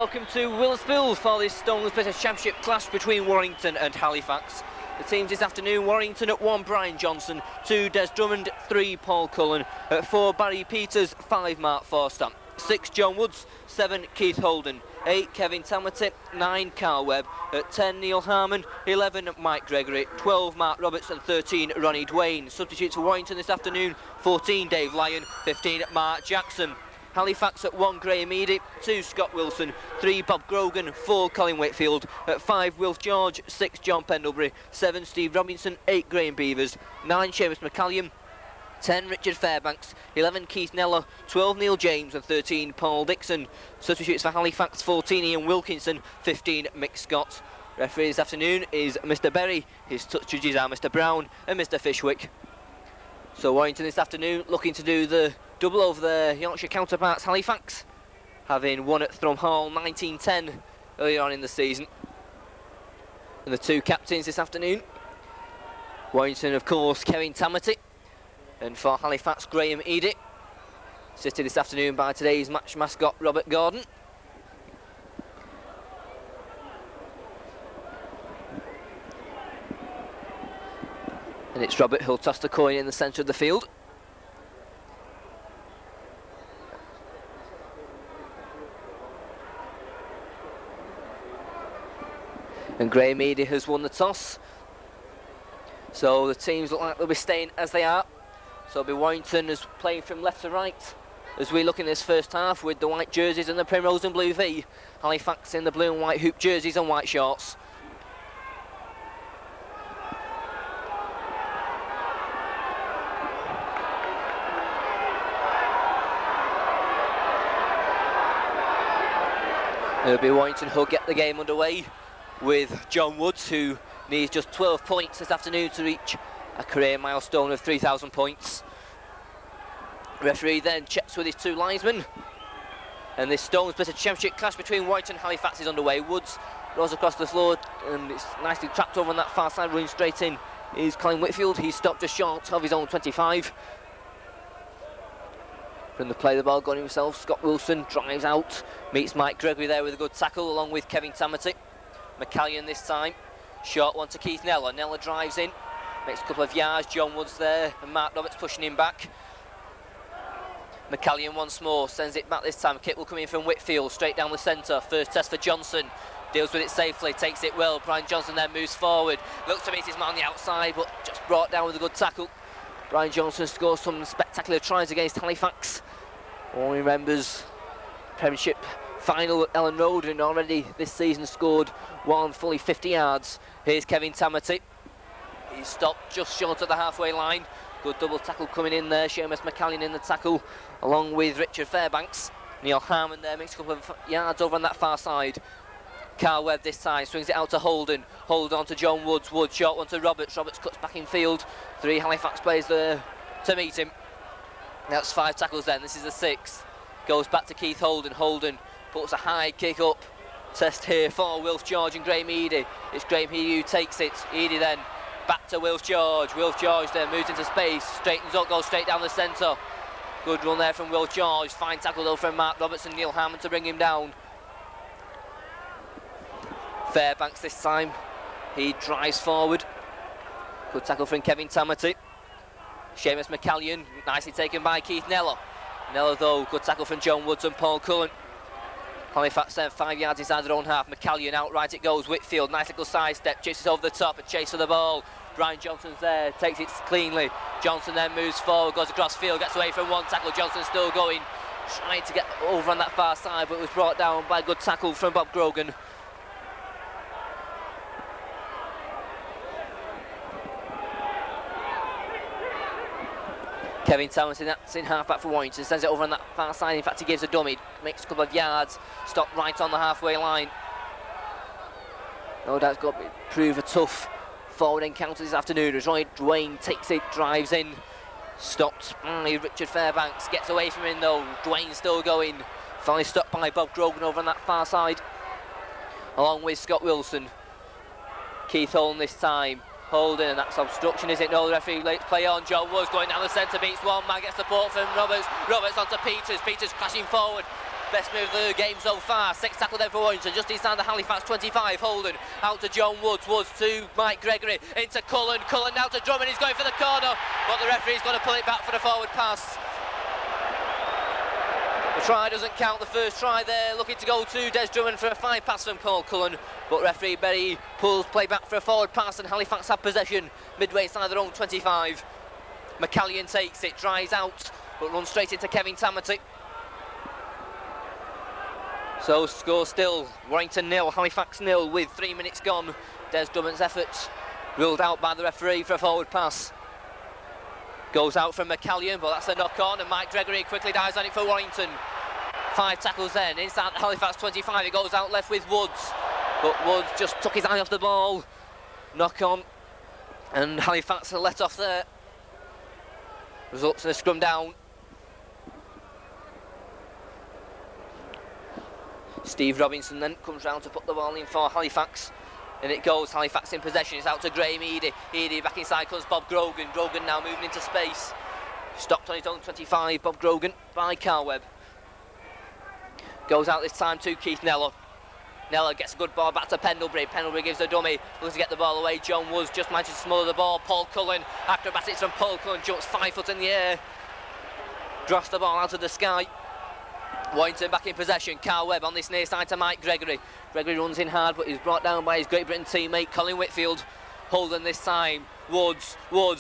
Welcome to Wilsfield for this Stones British Championship clash between Warrington and Halifax. The teams this afternoon: Warrington at 1, Brian Johnson; 2, Des Drummond; 3, Paul Cullen; at 4, Barry Peters; 5, Mark Forster; 6, John Woods; 7, Keith Holden; 8, Kevin Tamati; 9, Carl Webb; at 10, Neil Harmon; 11, Mike Gregory; 12, Mark Roberts; and 13, Ronnie Dwayne. Substitutes for Warrington this afternoon: 14, Dave Lyon; 15, Mark Jackson. Halifax at 1, Graham Eady; 2, Scott Wilson; 3, Bob Grogan; 4, Colin Whitfield; at 5, Wilf George; 6, John Pendlebury; 7, Steve Robinson; 8, Graham Beavers; 9, Seamus McCallion; 10, Richard Fairbanks; 11, Keith Neller; 12, Neil James; and 13, Paul Dixon. Substitutes for Halifax: 14, Ian Wilkinson; 15, Mick Scott. Referee this afternoon is Mr Berry. His touch judges are Mr Brown and Mr Fishwick. So Warrington this afternoon looking to do the double over their Yorkshire counterparts Halifax, having won at Thrum Hall 19-10 earlier on in the season. And the two captains this afternoon: Warrington, of course, Kevin Tamati, and for Halifax, Graham Eady, assisted this afternoon by today's match mascot Robert Gordon. And it's Robert who'll toss the coin in the centre of the field. And Graham Eady has won the toss. So the teams look like they'll be staying as they are. So it'll be Warrington is playing from left to right as we look in this first half with the white jerseys and the primrose and blue V. Halifax in the blue and white hoop jerseys and white shorts. It'll be Warrington who'll get the game underway with John Woods, who needs just 12 points this afternoon to reach a career milestone of 3,000 points. Referee then checks with his two linesmen, and this Stones British Championship clash between Warrington and Halifax is underway. Woods rolls across the floor and it's nicely trapped over on that far side. Running straight in is Colin Whitfield. He's stopped just short of his own 25. From the play the ball going himself, Scott Wilson drives out, meets Mike Gregory there with a good tackle along with Kevin Tamati. McCallion this time, short one to Keith Neller. Neller drives in, makes a couple of yards. John Woods there and Mark Roberts pushing him back. McCallion once more, sends it back this time. Kick will come in from Whitfield, straight down the centre. First test for Johnson, deals with it safely, takes it well. Brian Johnson then moves forward, looks to meet his man on the outside, but just brought down with a good tackle. Brian Johnson scores some spectacular tries against Halifax. All remembers Premiership final at Ellen Road, and already this season scored one fully 50 yards. Here's Kevin Tamati. He's stopped just short of the halfway line. Good double tackle coming in there. Seamus McCallion in the tackle along with Richard Fairbanks. Neil Harmon there makes a couple of yards over on that far side. Carl Webb this time swings it out to Holden. Holden on to John Woods. Woods short one to Roberts. Roberts cuts back in field. 3 Halifax players there to meet him. That's 5 tackles then. This is the 6th. Goes back to Keith Holden. Holden puts a high kick up. Test here for Wilf George and Graham Eady. It's Graham Eady who takes it. Eady then back to Wilf George. Wilf George then moves into space. Straightens up, goes straight down the centre. Good run there from Wilf George. Fine tackle though from Mark Roberts and Neil Hammond to bring him down. Fairbanks this time. He drives forward. Good tackle from Kevin Tamati. Seamus McCallion, nicely taken by Keith Neller. Neller though, good tackle from John Woods and Paul Cullen. Halifax then 5 yards inside their own half. McCallion outright it goes. Whitfield, nice little sidestep, chases over the top, a chase for the ball. Brian Johnson's there, takes it cleanly. Johnson then moves forward, goes across field, gets away from one tackle. Johnson still going, trying to get over on that far side, but was brought down by a good tackle from Bob Grogan. Kevin Townsend, that's in half back for Warrington, sends it over on that far side. In fact, he gives a dummy, makes a couple of yards, stopped right on the halfway line. No doubt it's got to prove a tough forward encounter this afternoon as Ronnie Dwayne takes it, drives in, stopped by Richard Fairbanks, gets away from him though. Dwayne still going, finally stopped by Bob Grogan over on that far side, along with Scott Wilson. Keith Holden this time. Holden, and that's obstruction, is it? No, the referee lets play on. John Woods going down the centre, beats one man, gets support from Roberts. Roberts onto Peters. Peters crashing forward. best move of the game so far. 6 tackle there for Warrington, just inside the Halifax 25. Holden out to John Woods, Woods to Mike Gregory, into Cullen, Cullen now to Drummond, he's going for the corner, but the referee's going to pull it back for the forward pass. The try doesn't count, the first try there, looking to go to Des Drummond for a 5 pass from Paul Cullen, but referee Berry pulls play back for a forward pass and Halifax have possession midway inside their own 25. McCallion takes it, dries out, but runs straight into Kevin Tamati. So score still, Warrington 0, Halifax 0 with 3 minutes gone. Des Drummond's efforts ruled out by the referee for a forward pass. Goes out from McCallion, but that's a knock on, and Mike Gregory quickly dives on it for Warrington. 5 tackles then, inside the Halifax 25, it goes out left with Woods, but Woods just took his eye off the ball. Knock on, and Halifax are let off there. Results in a scrum down. Steve Robinson then comes round to put the ball in for Halifax. And it goes, Halifax in possession, it's out to Graham Eady. Eady back inside comes Bob Grogan. Grogan now moving into space. Stopped on his own 25, Bob Grogan by Carl Webb. Goes out this time to Keith Neller. Neller gets a good ball back to Pendlebury. Pendlebury gives a dummy, looks to get the ball away. John Woods just manages to smother the ball. Paul Cullen, acrobatics from Paul Cullen, jumps 5 foot in the air. Drops the ball out of the sky. Warrington back in possession. Carl Webb on this near side to Mike Gregory. Gregory runs in hard, but he's brought down by his Great Britain teammate Colin Whitfield. Holden this time. Woods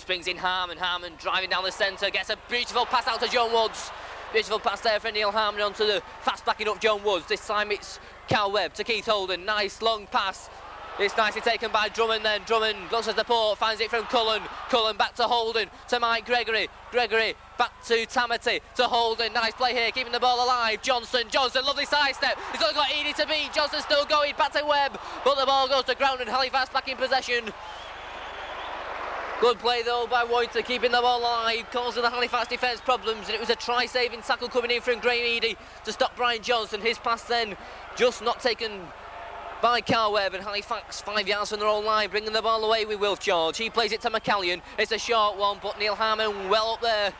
brings in Harmon. Harmon driving down the centre, gets a beautiful pass out to John Woods. Beautiful pass there for Neil Harmon onto the fast backing up John Woods. This time it's Carl Webb to Keith Holden. Nice long pass. It's nicely taken by Drummond then. Drummond looks at the port, finds it from Cullen. Cullen back to Holden, to Mike Gregory. Gregory back to Tamati, to Holden. Nice play here, keeping the ball alive. Johnson, lovely sidestep. He's only got Eady to beat. Johnson still going, back to Webb. But the ball goes to ground and Halifax back in possession. Good play though by Warrington, keeping the ball alive, causing the Halifax defence problems, and it was a try-saving tackle coming in from Graham Eady to stop Brian Johnson. His pass then just not taken by Carl Webb, and Halifax 5 yards from their own line, bringing the ball away with Wilf George. He plays it to McCallion. It's a short one, but Neil Harmon well up there.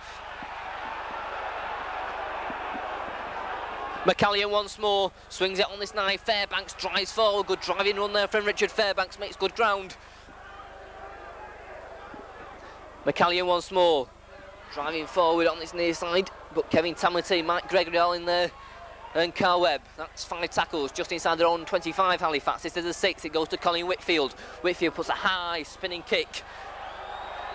McCallion once more, swings it on this night. Fairbanks drives forward, good driving run there from Richard Fairbanks, makes good ground. McCallion once more, driving forward on this near side, but Kevin Tamati, Mike Gregory all in there, and Carl Webb. That's 5 tackles just inside their own 25 Halifax. This is a 6, it goes to Colin Whitfield. Whitfield puts a high spinning kick.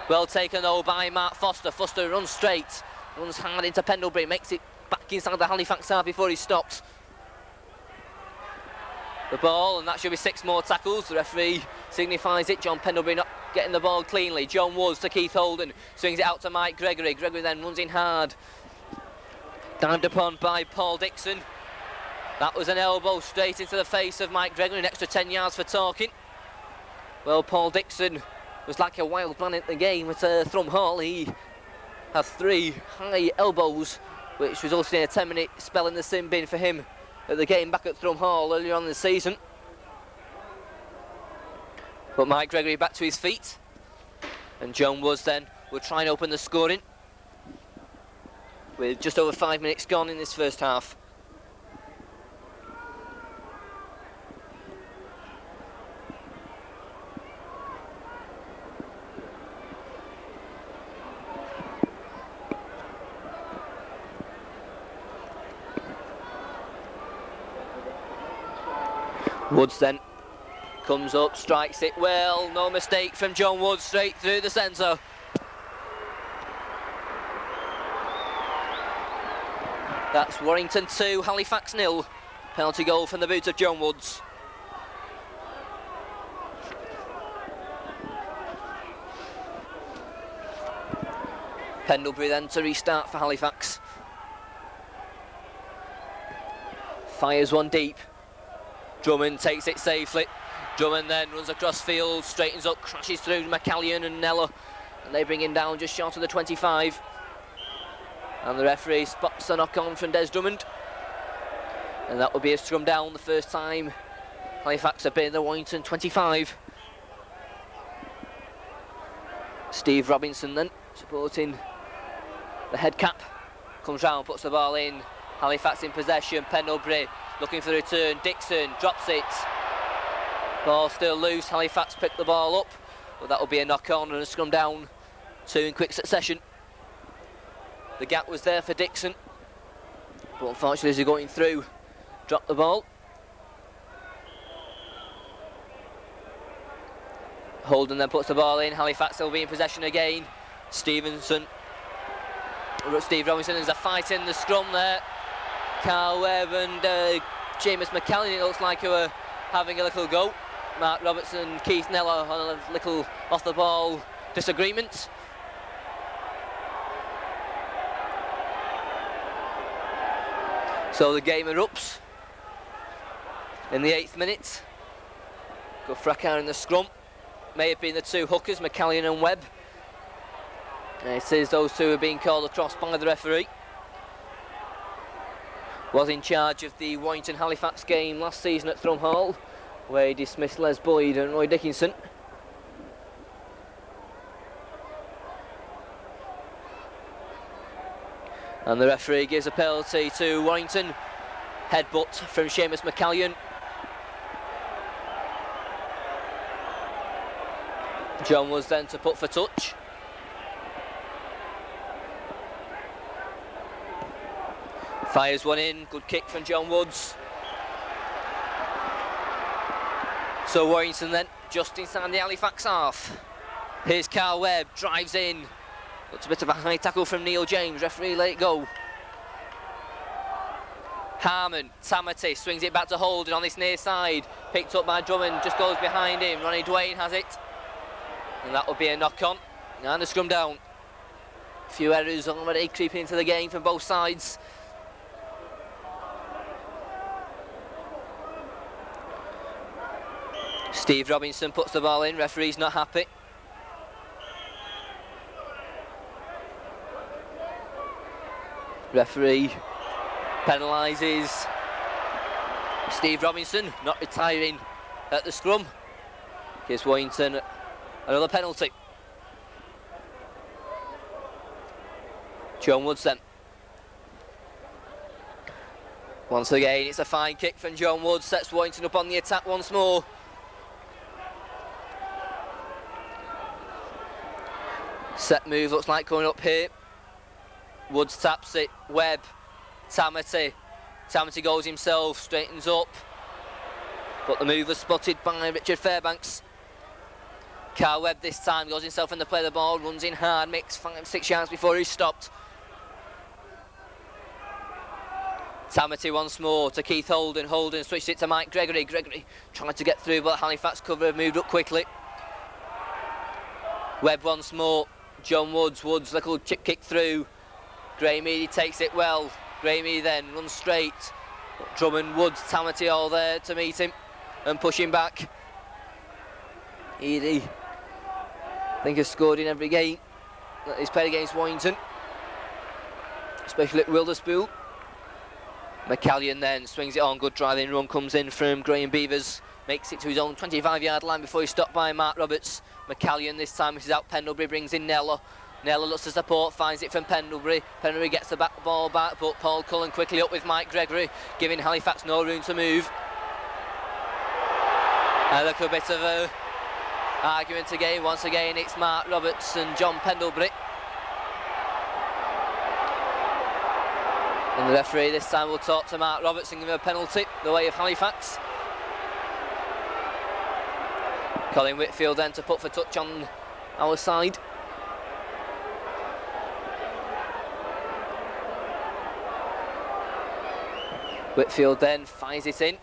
Well taken though by Mark Foster. Foster runs straight, runs hard into Pendlebury, makes it back inside the Halifax half before he stops. The ball, and that should be 6 more tackles. The referee signifies it. John Pendlebury not getting the ball cleanly. John Woods to Keith Holden, swings it out to Mike Gregory. Gregory then runs in hard. Dived upon by Paul Dixon. That was an elbow straight into the face of Mike Gregory, an extra 10 yards for talking. Well, Paul Dixon was like a wild man at the game at Thrum Hall. He had 3 high elbows, which resulted in a 10-minute spell in the sin bin for him at the game back at Thrum Hall earlier on in the season. But Mike Gregory back to his feet, and John Woods then will try and open the scoring with just over 5 minutes gone in this first half. Woods then comes up, strikes it well, no mistake from John Woods, straight through the centre. That's Warrington 2, Halifax 0. Penalty goal from the boot of John Woods. Pendlebury then to restart for Halifax. Fires one deep. Drummond takes it safely. Drummond then runs across field, straightens up, crashes through McCallion and Neller, and they bring him down just short of the 25. And the referee spots the knock-on from Des Drummond, and that will be a scrum down, the first time Halifax have been in the Warrington 25. Steve Robinson then supporting the head cap, comes round, puts the ball in. Halifax in possession. Pendlebury looking for the return. Dixon drops it. Ball still loose. Halifax pick the ball up, but that will be a knock on and a scrum down. Two in quick succession. The gap was there for Dixon, but unfortunately as they're going through, dropped the ball. Holden then puts the ball in. Halifax will be in possession again. Steve Robinson, there's a fight in the scrum there. Carl Webb and James McCallan, it looks like, who are having a little go. Mark Robertson, Keith Neller on a little off the ball disagreement. So the game erupts in the 8th minute. Good fracas in the scrum. May have been the two hookers, McCallion and Webb. And it says those two are being called across by the referee. Was in charge of the Warrington Halifax game last season at Thrum Hall, where he dismissed Les Boyd and Roy Dickinson. And the referee gives a penalty to Warrington. Headbutt from Seamus McCallion. John Woods then to put for touch. Fires one in, good kick from John Woods. So Warrington then just inside the Halifax half. Here's Carl Webb, drives in. Looks a bit of a high tackle from Neil James, referee let it go. Harmon, Tamati swings it back to Holden on this near side. Picked up by Drummond, just goes behind him. Ronnie Dwayne has it. And that will be a knock on. And a scrum down. A few errors already creeping into the game from both sides. Steve Robinson puts the ball in, referee's not happy. Referee penalises Steve Robinson, not retiring at the scrum. Gives Warrington another penalty. John Woods then. Once again, it's a fine kick from John Woods, sets Warrington up on the attack once more. Set move looks like coming up here. Woods taps it, Webb, Tamati goes himself, straightens up, but the move was spotted by Richard Fairbanks. Carl Webb this time goes himself in the play of the ball, runs in hard, makes 5-6 yards before he's stopped. Tamati once more to Keith Holden. Holden switched it to Mike Gregory. Gregory tried to get through, but Halifax cover moved up quickly. Webb once more. John Woods. Woods little chip kick through. Graham Eady takes it well. Graham Eady then runs straight. Drummond, Woods, Tamati all there to meet him and push him back. Eady, I think, has scored in every game that he's played against Warrington, especially at Wilderspool. McCallion then swings it on, good driving run comes in from Graham Beavers, makes it to his own 25-yard line before he's stopped by Mark Roberts. McCallion this time misses out Pendlebury, brings in Neller. Neller looks to support, finds it from Pendlebury. Pendlebury gets the ball back, but Paul Cullen quickly up with Mike Gregory, giving Halifax no room to move. A little bit of a argument again. Once again, it's Mark Roberts and John Pendlebury. And the referee this time will talk to Mark Roberts and give him a penalty, the way of Halifax. Colin Whitfield then to put for touch on our side. Whitfield then fires it in.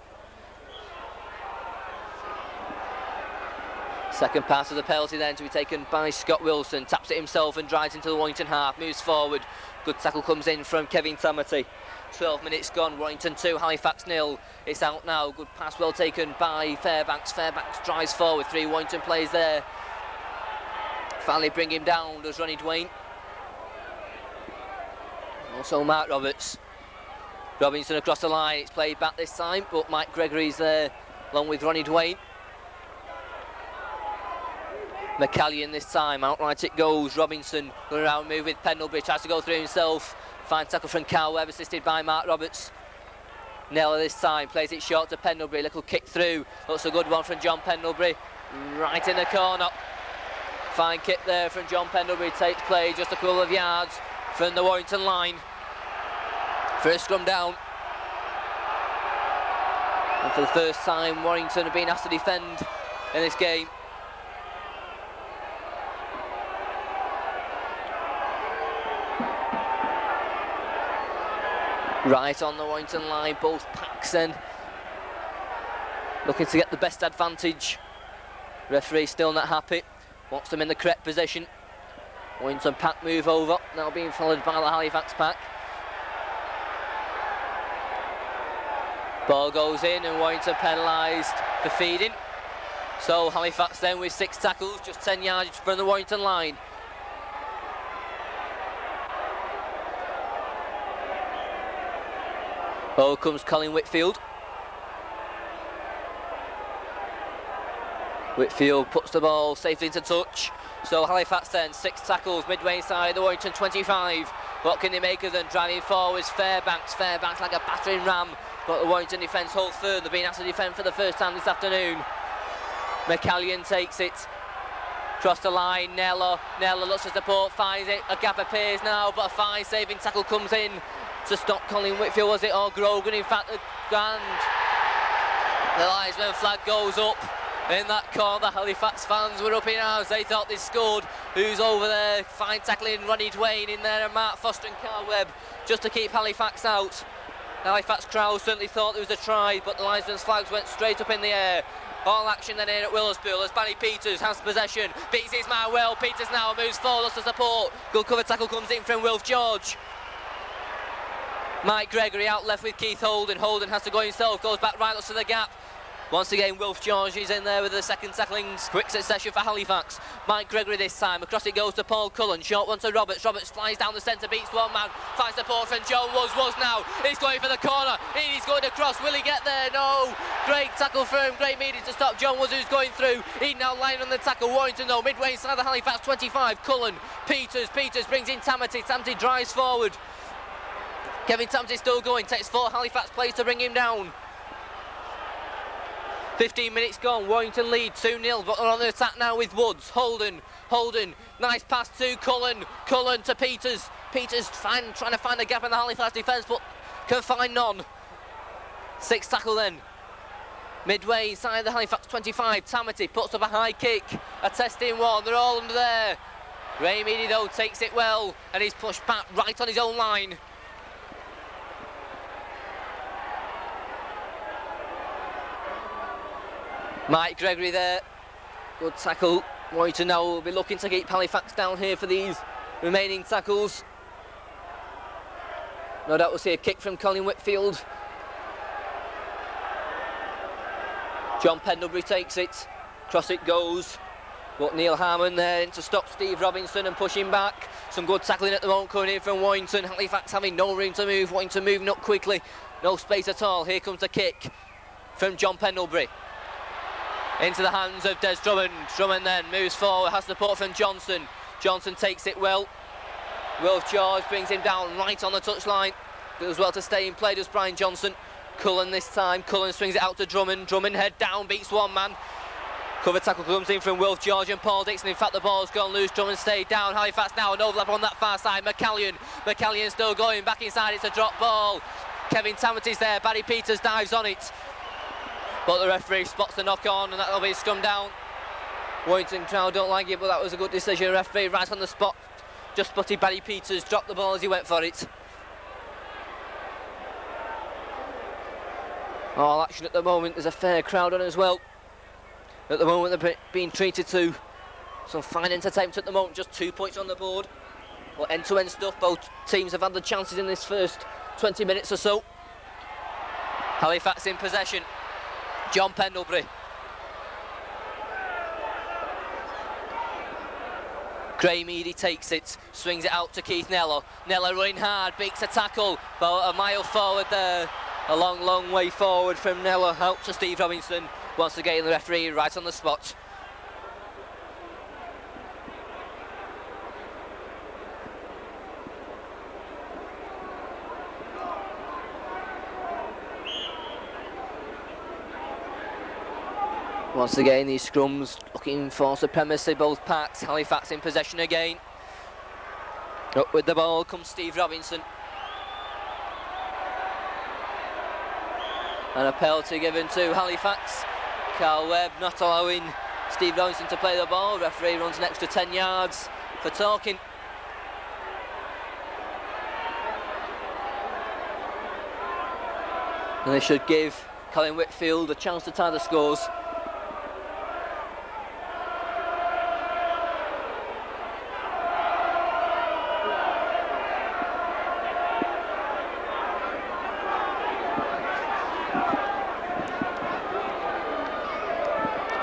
Second pass of the penalty then to be taken by Scott Wilson. Taps it himself and drives into the Warrington half. Moves forward. Good tackle comes in from Kevin Tamati. 12 minutes gone. Warrington 2, Halifax 0. It's out now. Good pass well taken by Fairbanks. Fairbanks drives forward. 3 Warrington players there. Finally bring him down does Ronnie Dwayne. Also Mark Roberts. Robinson across the line. It's played back this time, but Mike Gregory's there along with Ronnie Dwayne. McCallion this time, outright it goes. Robinson going around, move with Pendlebury, tries to go through himself. Fine tackle from Carl Webb, assisted by Mark Roberts. Nella this time, plays it short to Pendlebury, little kick through. Looks a good one from John Pendlebury, right in the corner. Fine kick there from John Pendlebury, takes play just a couple of yards from the Warrington line. First scrum down. And for the first time, Warrington have been asked to defend in this game. Right on the Warrington line, both packs then looking to get the best advantage. Referee still not happy, wants them in the correct position. Warrington pack move over, now being followed by the Halifax pack. Ball goes in and Warrington penalised for feeding. So Halifax then with 6 tackles, just 10 yards from the Warrington line. Oh, comes Colin Whitfield. Whitfield puts the ball safely into touch. So Halifax then 6 tackles midway inside the Warrington 25. What can they make of them? Driving forwards, Fairbanks like a battering ram. But the Warrington defence hold firm. They're being asked to defend for the first time this afternoon. McCallion takes it. Cross the line, Nella looks for support, finds it. A gap appears now, but a fine saving tackle comes in to stop Colin Whitfield, was it, or Grogan? In fact, the linesman flag goes up in that corner. The Halifax fans were up in arms, they thought they scored. Who's over there? Fine tackling, Ronnie Dwayne in there, and Mark Foster and Carl Webb just to keep Halifax out. The Halifax crowd certainly thought there was a try, but the linesman's flags went straight up in the air. All action then here at Willispool as Barry Peters has possession, beats his man well. Peters now moves forward to support. Good cover tackle comes in from Wilf George. Mike Gregory out left with Keith Holden. Holden has to go himself, goes back right up to the gap. Once again, Wilf George is in there with the second tacklings. Quick succession for Halifax. Mike Gregory this time. Across it goes to Paul Cullen. Short one to Roberts. Roberts flies down the centre, beats one man. Finds support from Joe Woods now. He's going for the corner. He's going across. Will he get there? No. Great tackle from Great Meady to stop John Woods, who's going through. He now lying on the tackle. Warrington though, midway inside the Halifax 25. Cullen. Peters brings in Tamati. Tamati drives forward. Kevin Tamati still going. Takes 4 Halifax players to bring him down. 15 minutes gone, Warrington lead 2-0, but they're on the attack now with Woods. Holden, nice pass to Cullen to Peters. Peters trying to find a gap in the Halifax defence, but can find none. 6 tackle then. Midway inside the Halifax 25, Tamati puts up a high kick, a testing one, they're all under there. Ray Meady though takes it well, and he's pushed back right on his own line. Mike Gregory there, good tackle. Warrington now will be looking to keep Halifax down here for these remaining tackles. No doubt we'll see a kick from Colin Whitfield. John Pendlebury takes it, cross it goes. But Neil Harmon there in to stop Steve Robinson and push him back. Some good tackling at the moment coming in from Warrington. Halifax having no room to move, Warrington moving up quickly. No space at all. Here comes the kick from John Pendlebury. Into the hands of Des Drummond. Drummond then moves forward, has support from Johnson. Johnson takes it well. Wilf George brings him down right on the touchline. Does well to stay in play, does Brian Johnson. Cullen this time. Cullen swings it out to Drummond. Drummond head down, beats one man. Cover tackle comes in from Wilf George and Paul Dixon. In fact, the ball's gone loose. Drummond stayed down. Halifax now an overlap on that far side. McCallion still going. Back inside, it's a drop ball. Kevin Tamati's there. Barry Peters dives on it. But the referee spots the knock on and that'll be scrum down. Warrington crowd don't like it, but that was a good decision. Referee right on the spot. Just spotted Barry Peters drop the ball as he went for it. All action at the moment. There's a fair crowd on as well. At the moment they're being treated to some fine entertainment at the moment. Just 2 points on the board. But end-to-end stuff. Both teams have had the chances in this first 20 minutes or so. Halifax in possession. John Pendlebury. Gray Meady takes it, swings it out to Keith Nella. Nella running hard, beats a tackle, but a mile forward there. A long way forward from Nella, out to Steve Robinson. Once again, the referee right on the spot. Once again, these scrums looking for supremacy, both packs. Halifax in possession again. Up with the ball comes Steve Robinson. And a penalty given to Halifax. Carl Webb not allowing Steve Robinson to play the ball. Referee runs an extra 10 yards for talking. And they should give Colin Whitfield a chance to tie the scores.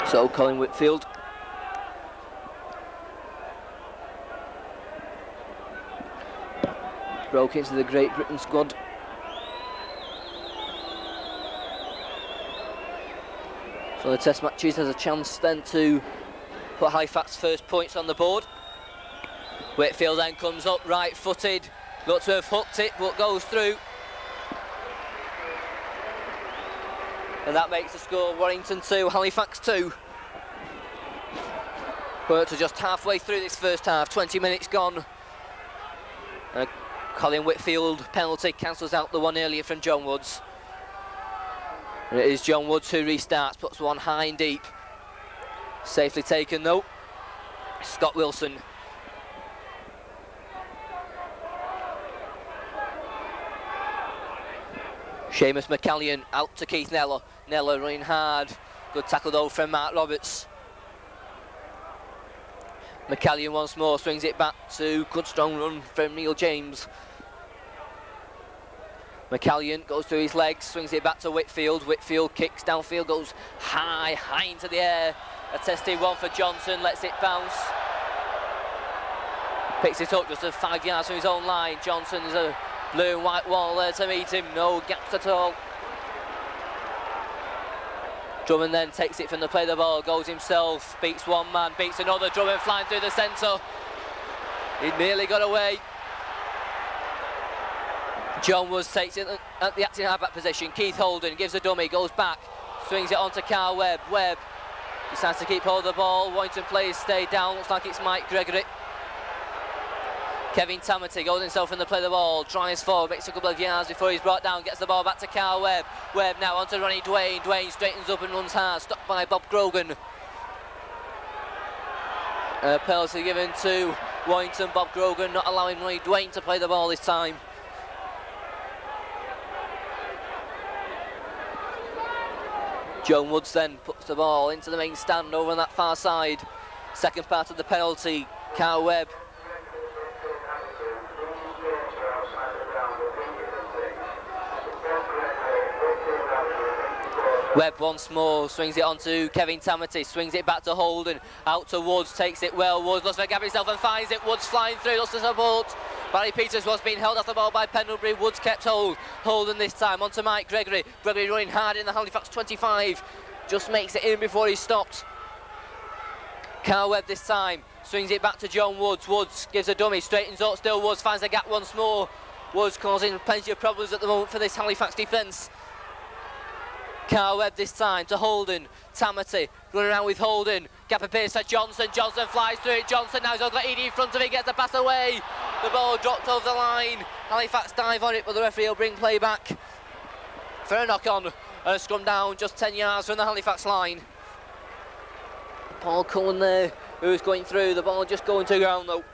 So Colin Whitfield. Broke into the Great Britain squad. So the test matches has a chance then to put Halifax first points on the board. Whitfield then comes up right-footed, looks to have hooked it but goes through. And that makes the score Warrington 2, Halifax 2. We're to just halfway through this first half, 20 minutes gone. And Colin Whitfield penalty cancels out the one earlier from John Woods. And it is John Woods who restarts, puts one high and deep. Safely taken though. Scott Wilson. Seamus McCallion out to Keith Neller. Neller running hard. Good tackle though from Mark Roberts. McCallion once more swings it back to good strong run from Neil James. McCallion goes through his legs, swings it back to Whitfield. Whitfield kicks downfield, goes high into the air. A tested one for Johnson, lets it bounce. Picks it up just 5 yards from his own line. Johnson is a blue and white wall there to meet him, no gaps at all. Drummond then takes it from the play of the ball, goes himself, beats one man, beats another. Drummond flying through the centre. He nearly got away. John Woods takes it at the acting halfback position. Keith Holden gives a dummy, goes back, swings it on to Carl Webb. Webb decides to keep hold of the ball. Warrington players stay down, looks like it's Mike Gregory. Kevin Tamati goes himself in the play of the ball, drives forward, makes a couple of yards before he's brought down, gets the ball back to Carl Webb. Webb now onto Ronnie Dwayne. Dwayne straightens up and runs hard, stopped by Bob Grogan. A penalty given to Warrington. Bob Grogan not allowing Ronnie Dwayne to play the ball this time. Joan Woods then puts the ball into the main stand over on that far side. Second part of the penalty, Carl Webb. Webb once more, swings it on to Kevin Tamati, swings it back to Holden, out to Woods, takes it well, Woods looks for Gavin himself and finds it, Woods flying through, looks to support. Barry Peters was being held off the ball by Pendlebury, Woods kept hold. Holden this time, on to Mike Gregory. Gregory running hard in the Halifax 25, just makes it in before he's stopped. Carl Webb this time, swings it back to John Woods. Woods gives a dummy, straightens up, still Woods finds a gap once more. Woods causing plenty of problems at the moment for this Halifax defence. Carl Webb this time to Holden. Tamati running around with Holden. Gap appears for Johnson. Johnson flies through it. Johnson now has got Edie in front of him. Gets the pass away. The ball dropped over the line. Halifax dive on it, but the referee will bring play back for a knock on. And a scrum down just 10 yards from the Halifax line. Paul Cullen there, who's going through. The ball just going to ground though.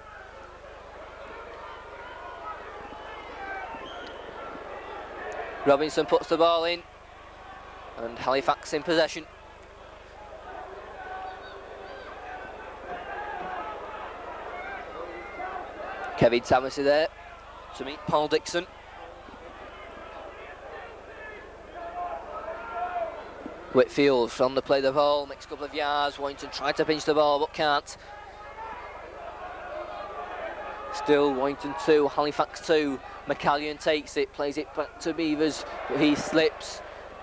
Robinson puts the ball in. And Halifax in possession. Kevin Tamasi there to meet Paul Dixon. Whitfield from the play of the ball, makes a couple of yards. Warrington tried to pinch the ball but can't. Still Warrington 2, Halifax 2. McCallion takes it, plays it back to Beavers, but he slips.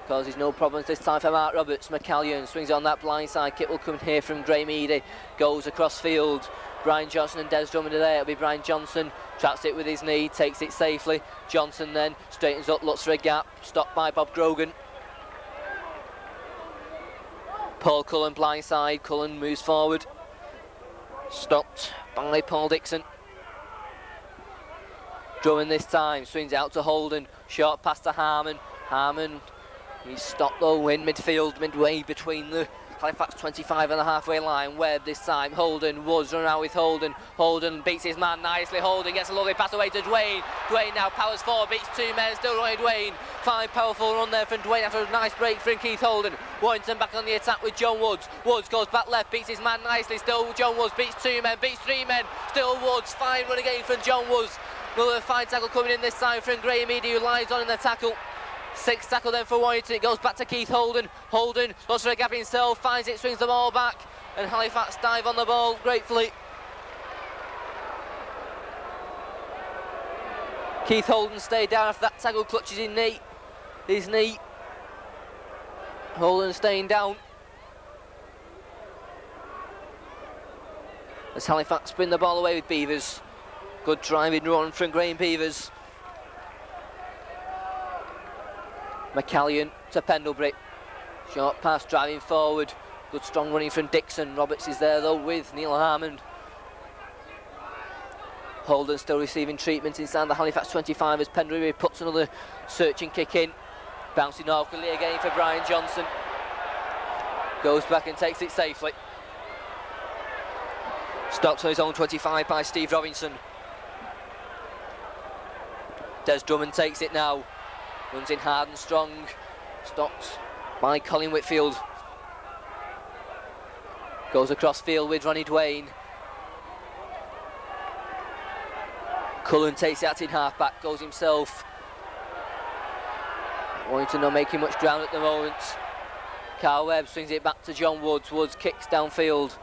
Causes no problems this time for Mark Roberts. McCallion swings it on that blind side. Kit will come here from Graham Eady. Goes across field. Brian Johnson and Des Drummond are there. It'll be Brian Johnson. Traps it with his knee. Takes it safely. Johnson then straightens up. Looks for a gap. Stopped by Bob Grogan. Paul Cullen blindside, Cullen moves forward. Stopped by Paul Dixon. Drummond this time, swings out to Holden, short pass to Harman. Harman, he's stopped though in midfield, midway between the Halifax 25 and the halfway line. Webb this time, Holden, Woods run out with Holden. Holden beats his man nicely, Holden gets a lovely pass away to Dwayne. Dwayne now powers forward, beats two men, still running Dwayne. Fine powerful run there from Dwayne after a nice break from Keith Holden. Warrington back on the attack with John Woods. Woods goes back left, beats his man nicely, still John Woods beats two men, beats three men, still Woods. Fine run again from John Woods. Another fine tackle coming in this time from Graham Eady, who lies on in the tackle. Sixth tackle then for Warrington, it goes back to Keith Holden. Holden goes for a gap himself, finds it, swings the ball back, and Halifax dive on the ball gratefully. Keith Holden stayed down after that tackle, clutches his knee. Holden staying down. As Halifax spin the ball away with Beavers. Good driving run from Graham Beavers. McCallion to Pendlebury. Short pass driving forward. Good strong running from Dixon. Roberts is there though with Neil Harmon. Holden still receiving treatment inside the Halifax 25 as Pendlebury puts another searching kick in. Bouncing awkwardly again for Brian Johnson. Goes back and takes it safely. Stopped on his own 25 by Steve Robinson. Des Drummond takes it now. Runs in hard and strong. Stopped by Colin Whitfield. Goes across field with Ronnie Dwayne. Cullen takes it out in half-back, goes himself. Warrington not making much ground at the moment. Carl Webb swings it back to John Woods. Woods kicks downfield.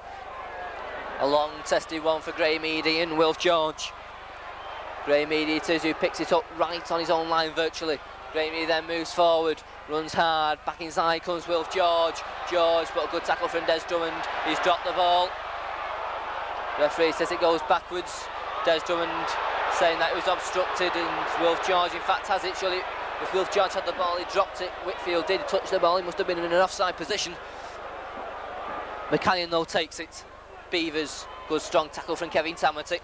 A long tested one for Graham Eady and Wilf George. Graham Eady it is who picks it up right on his own line virtually. Graham Eady then moves forward, runs hard, back inside comes Wilf George. George, but a good tackle from Des Drummond. He's dropped the ball. Referee says it goes backwards. Des Drummond saying that it was obstructed, and Wilf George in fact has it. Surely if Wilf George had the ball, he dropped it. Whitfield did touch the ball, he must have been in an offside position. McCallion though takes it. Beavers, good strong tackle from Kevin Tamati.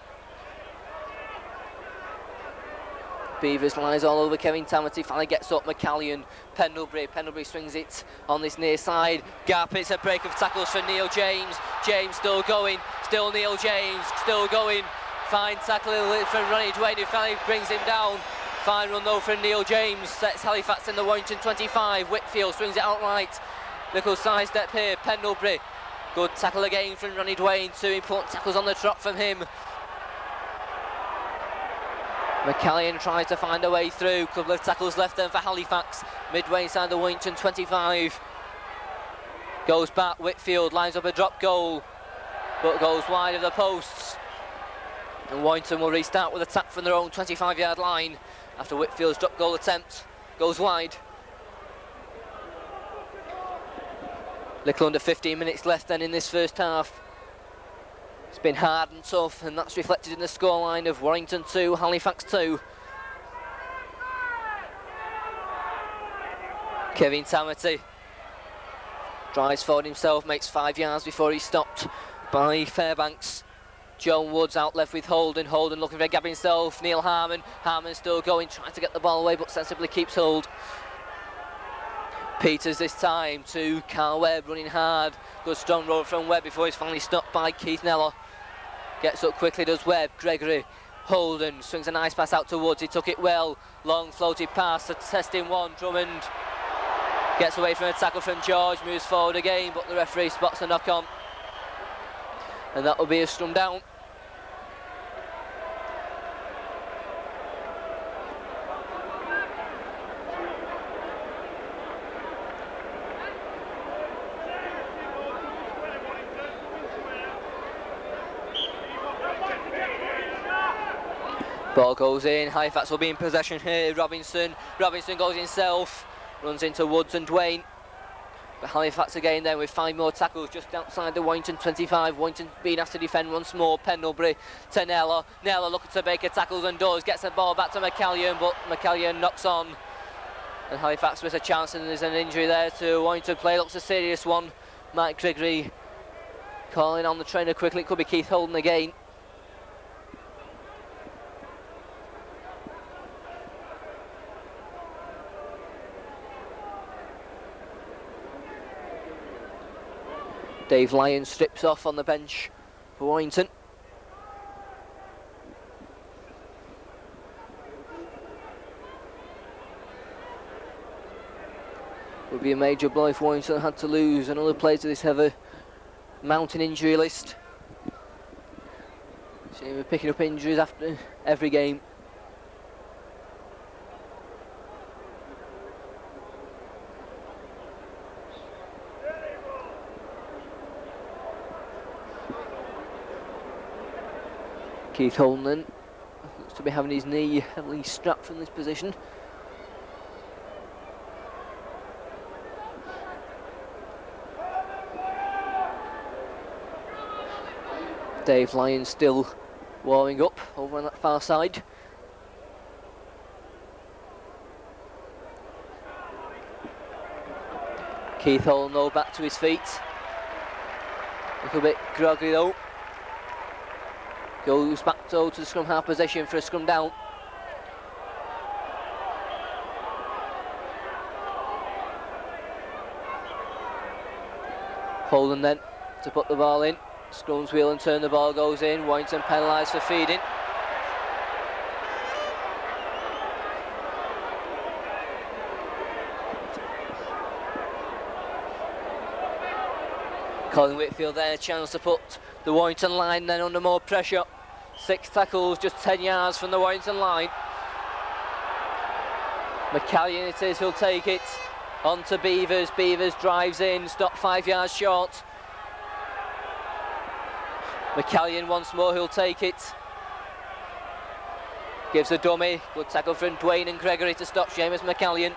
Beavers lies all over Kevin Tamati, finally gets up McCallion. Pendlebury swings it on this near side. Gap, it's a break of tackles for Neil James. James still going, still Neil James, still going. Fine tackle from Ronnie Dwayne, who finally brings him down. Fine run though from Neil James, sets Halifax in the Warrington 25. Whitfield swings it outright. Little side step here, Pendlebury. Good tackle again from Ronnie Dwayne, two important tackles on the trot from him. McCallion tries to find a way through, couple of tackles left then for Halifax. Midway inside the Warrington 25. Goes back, Whitfield lines up a drop goal, but goes wide of the posts. And Warrington will restart with a tap from their own 25-yard line after Whitfield's drop goal attempt goes wide. Little under 15 minutes left then in this first half. It's been hard and tough, and that's reflected in the scoreline of Warrington 2, Halifax 2. Kevin Tamati drives forward himself, makes 5 yards before he's stopped by Fairbanks. John Woods out left with Holden. Holden looking for a gap himself. Neil Harmon. Harmon still going, trying to get the ball away, but sensibly keeps hold. Peters this time to Carl Webb, running hard. Good strong roll from Webb before he's finally stopped by Keith Neller. Gets up quickly, does Webb. Gregory. Holden swings a nice pass out to Woods. He took it well. Long floated pass, a testing one. Drummond gets away from a tackle from George, moves forward again, but the referee spots a knock on. And that will be a scrum down. Ball goes in, Halifax will be in possession here. Robinson goes himself, runs into Woods and Dwayne. But Halifax again then with 5 more tackles just outside the Warrington 25. Warrington being asked to defend once more. Pendlebury to Neller. Neller looking to make a tackles and does, gets the ball back to McCallion, but McCallion knocks on. And Halifax with a chance, and there's an injury there to Warrington player. Looks a serious one. Mike Gregory calling on the trainer quickly. It could be Keith Holden again. Dave Lyon strips off on the bench for Warrington. Would be a major blow if Warrington had to lose another player to this ever mountain injury list. So we're picking up injuries after every game. Keith Holden looks to be having his knee heavily strapped from this position. Dave Lyon still warming up over on that far side. Keith Holden though back to his feet. A little bit groggy though. Goes back to the scrum half position for a scrum down. Holden then to put the ball in. Scrums wheel and turn, the ball goes in. Warrington penalised for feeding. Colin Whitfield there, a chance to put the Warrington line then under more pressure. 6 tackles, just 10 yards from the Warrington line. McCallion it is, he'll take it. On to Beavers, Beavers drives in, stopped 5 yards short. McCallion once more, he'll take it. Gives a dummy, good tackle from Dwayne and Gregory to stop Seamus McCallion.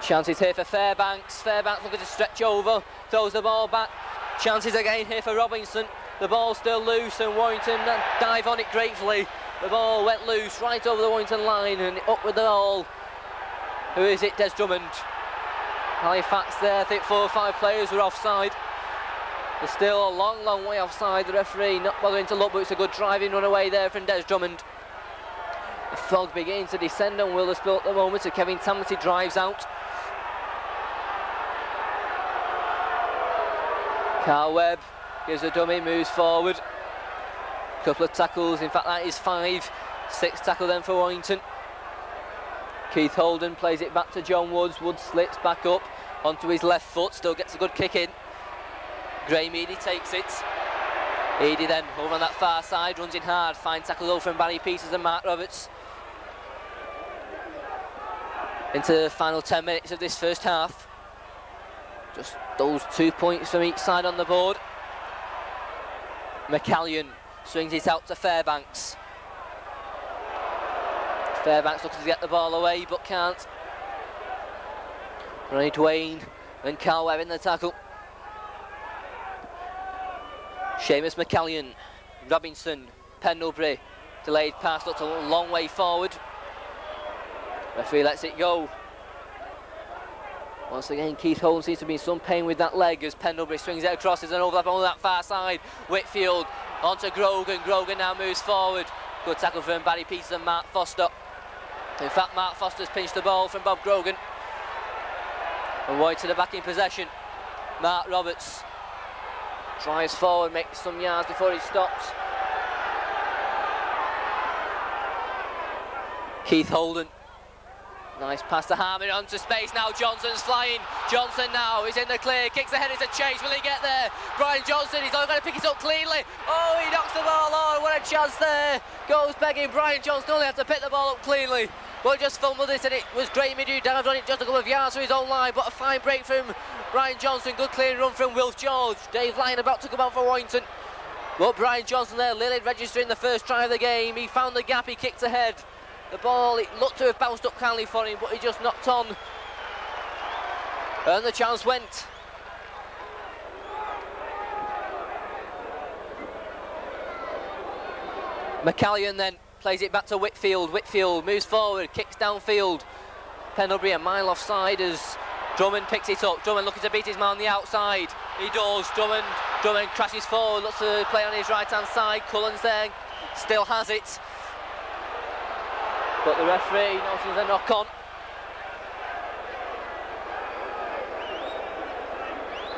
Chances here for Fairbanks. Fairbanks looking to stretch over, throws the ball back. Chances again here for Robinson. The ball's still loose and Warrington dive on it gratefully. The ball went loose right over the Warrington line and up with the ball. Who is it? Des Drummond. Halifax there, I think 4 or 5 players were offside. They're still a long, long way offside. The referee not bothering to look, but it's a good driving run away there from Des Drummond. The fog begins to descend on Wilderspool at the moment, so Kevin Tamati drives out. Carl Webb gives a dummy, moves forward. Couple of tackles, in fact that is 5. 6 tackle then for Warrington. Keith Holden plays it back to John Woods. Woods slips back up onto his left foot, still gets a good kick in. Graham Eady takes it. Eady then over on that far side, runs in hard. Fine tackle though from Barry Peters and Mark Roberts. Into the final 10 minutes of this first half. Just those 2 points from each side on the board. McCallion swings it out to Fairbanks. Fairbanks looking to get the ball away but can't. Ronnie Dwayne and Carl Webb in the tackle. Seamus McCallion, Robinson, Pendlebury, delayed pass, looked a long way forward. Referee lets it go. Once again, Keith Holden seems to be in some pain with that leg as Pendlebury swings it across. There's an overlap on that far side. Whitfield onto Grogan. Grogan now moves forward. Good tackle from Barry Peters and Mark Foster. In fact, Mark Foster's pinched the ball from Bob Grogan. And White to the back in possession. Mark Roberts drives forward, makes some yards before he stops. Keith Holden. Nice pass to Harmon onto space now. Johnson's flying. Johnson now is in the clear. Kicks ahead, it's a chase. Will he get there? Brian Johnson, he's only going to pick it up cleanly. Oh, he knocks the ball on. What a chance there. Goes begging. Brian Johnson only had to pick the ball up cleanly. But just fumbled it, and it was Graham who dived on it just a couple of yards from his own line. But a fine break from Brian Johnson. Good clean run from Wilf George. Dave Lyon about to come out for Warrington. But Brian Johnson there, Lillard registering the first try of the game. He found the gap, he kicked ahead. The ball, it looked to have bounced up kindly for him, but he just knocked on. And the chance went. McCallion then plays it back to Whitfield. Whitfield moves forward, kicks downfield. Pendlebury a mile offside as Drummond picks it up. Drummond looking to beat his man on the outside. He does. Drummond crashes forward, looks to play on his right hand side. Cullen's there, still has it. But the referee notices a knock on.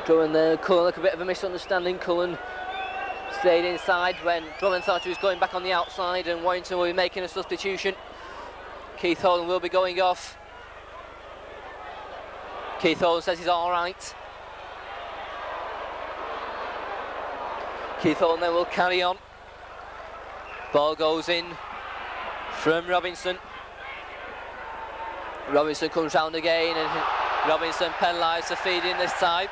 Drummond there, Cullen, like a bit of a misunderstanding. Cullen stayed inside when Drummond thought he was going back on the outside, and Warrington will be making a substitution. Keith Holden will be going off. Keith Holden says he's alright. Keith Holden then will carry on. Ball goes in from Robinson. Robinson comes round again, and Robinson penalised for feeding this time.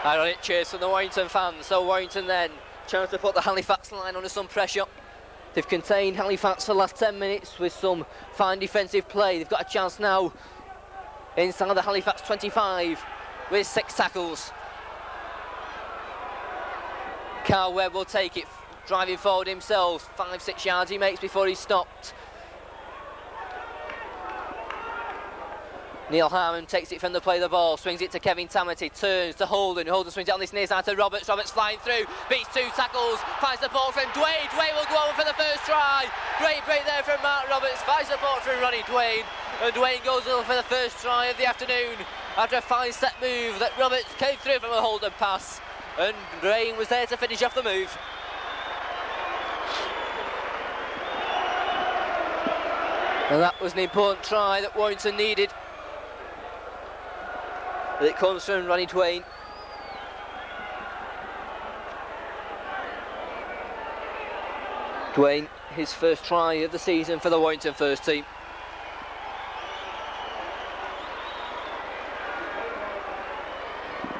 Ironic cheers from the Warrington fans. So Warrington then trying to put the Halifax line under some pressure. They've contained Halifax for the last 10 minutes with some fine defensive play. They've got a chance now inside the Halifax 25 with 6 tackles. Carl Webb will take it, driving forward himself. 5-6 yards he makes before he's stopped. Neil Harmon takes it from the play of the ball, swings it to Kevin Tamati, turns to Holden. Holden swings it on this near side to Roberts. Roberts flying through, beats 2 tackles, finds the ball from Dwayne. Dwayne will go over for the first try. Great break there from Mark Roberts, finds the ball from Ronnie Dwayne. And Dwayne goes over for the first try of the afternoon after a fine set move that Roberts came through from a Holden pass. And Dwayne was there to finish off the move. And that was an important try that Warrington needed. It comes from Ronnie Dwayne. Dwayne, his first try of the season for the Warrington first team.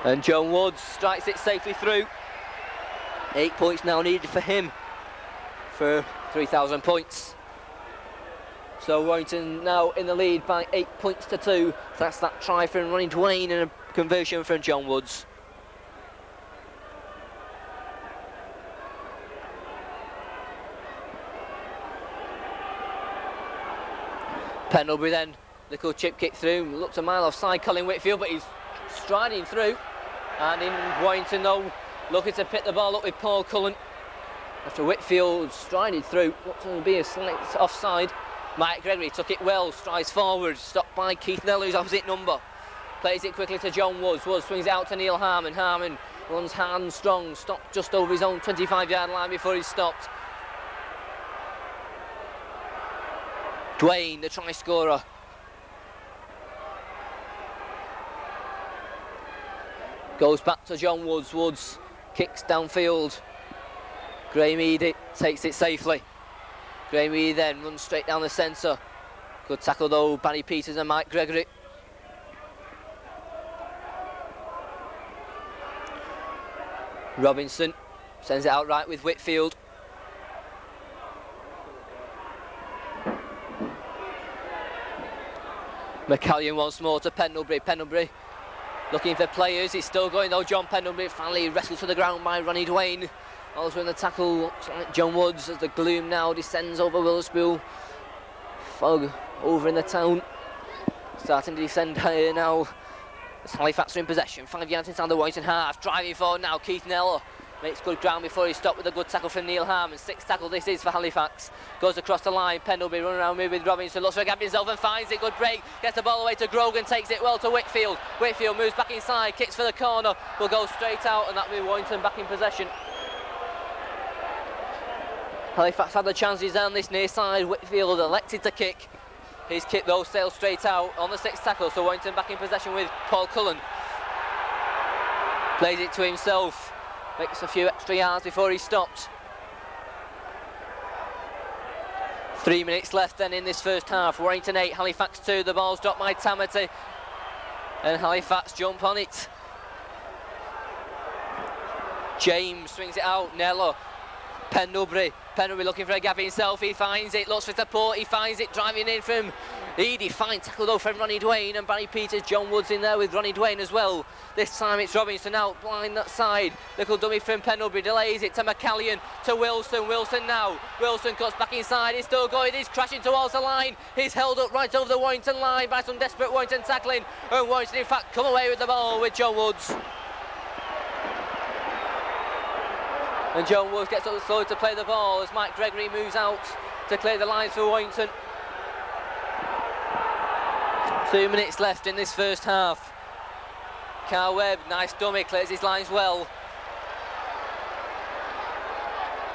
And John Woods strikes it safely through. 8 points now needed for him for 3,000 points. So Warrington now in the lead by 8 points to 2. That's that try from Ronnie Dwayne and a conversion from John Woods. Pendlebury then, little chip kick through, looks a mile offside Colin Whitfield, but he's striding through. And in Warrington though, looking to pick the ball up with Paul Cullen. After Whitfield strided through, looks to be a slight offside. Mike Gregory took it well, strides forward, stopped by Keith Nell, who's opposite number. Plays it quickly to John Woods. Woods swings it out to Neil Harmon. Harmon runs hard and strong, stopped just over his own 25-yard line before he's stopped. Dwayne, the try scorer. Goes back to John Woods. Woods kicks downfield. Graham Eady takes it safely. Graham Eady then runs straight down the centre. Good tackle though, Barry Peters and Mike Gregory. Robinson sends it out right with Whitfield. McCallion once more to Pendlebury. Pendlebury looking for players, he's still going though. John Pendlebury finally wrestled to the ground by Ronnie Dwayne. Also in the tackle, looks like John Woods as the gloom now descends over Willispool. Fog over in the town. Starting to descend here now. As Halifax are in possession, 5 yards inside the Warrington half. Driving forward now, Keith Nell makes good ground before he stopped with a good tackle from Neil Harmon. 6th tackle this is for Halifax. Goes across the line, Pendlebury running around with Robinson. Looks for a gap himself and finds it. Good break. Gets the ball away to Grogan, takes it well to Whitfield. Whitfield moves back inside, kicks for the corner. Will go straight out and that'll be Warrington back in possession. Halifax had the chances down this near side. Whitfield elected to kick. His kick though sails straight out on the 6th tackle, so Warrington back in possession with Paul Cullen. Plays it to himself, makes a few extra yards before he stopped. 3 minutes left then in this first half. Warrington 8, Halifax 2. The ball's dropped by Tamati, and Halifax jump on it. James swings it out, Nello. Pendlebury looking for a gap himself, he finds it, looks for support, he finds it, driving in from Edie, fine tackle though from Ronnie Dwayne, and Barry Peters, John Woods in there with Ronnie Dwayne as well. This time it's Robinson out blind that side. Little dummy from Pendlebury delays it to McCallion, to Wilson. Wilson now. Wilson cuts back inside. He's still going. He's crashing towards the line. He's held up right over the Warrington line by some desperate Warrington tackling. And Warrington, in fact, come away with the ball with John Woods. And John Woods gets up slowly to play the ball as Mike Gregory moves out to clear the lines for Warrington. 2 minutes left in this first half. Carl Webb, nice dummy, clears his lines well.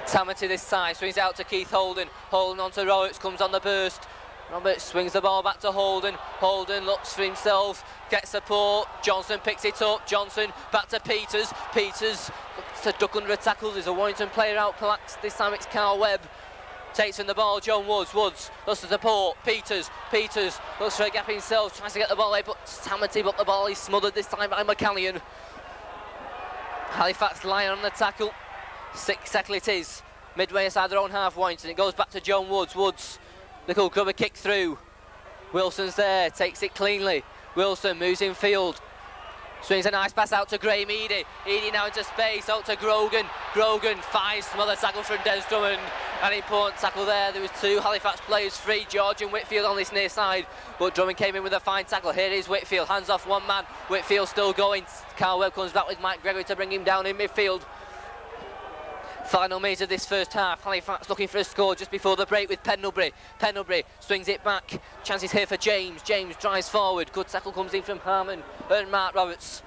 Tamati this side, swings out to Keith Holden. Holden onto Roberts, comes on the burst. Roberts swings the ball back to Holden. Holden looks for himself, gets support. Johnson picks it up. Johnson back to Peters. Peters looks to duck under a tackle. There's a Warrington player out. This time it's Carl Webb. Takes from the ball, John Woods. Woods looks to support. Peters looks for a gap himself. Tries to get the ball away, but Tamati, but the ball is smothered this time by McCallion. Halifax lying on the tackle. 6 tackle it is. Midway inside their own half, Warrington. It goes back to John Woods. Woods, little grubber kick through. Wilson's there, takes it cleanly. Wilson moves in field. Swings a nice pass out to Graham Eadie. Eadie now into space, out to Grogan. Grogan, fine, smother tackle from Des Drummond. An important tackle there. There was 2 Halifax players free, George and Whitfield on this near side. But Drummond came in with a fine tackle. Here is Whitfield, hands off one man. Whitfield still going. Carl Webb comes back with Mike Gregory to bring him down in midfield. Final minute of this first half. Halifax looking for a score just before the break with Pendlebury. Pendlebury swings it back. Chances here for James. James drives forward. Good tackle comes in from Harmon and Mark Roberts.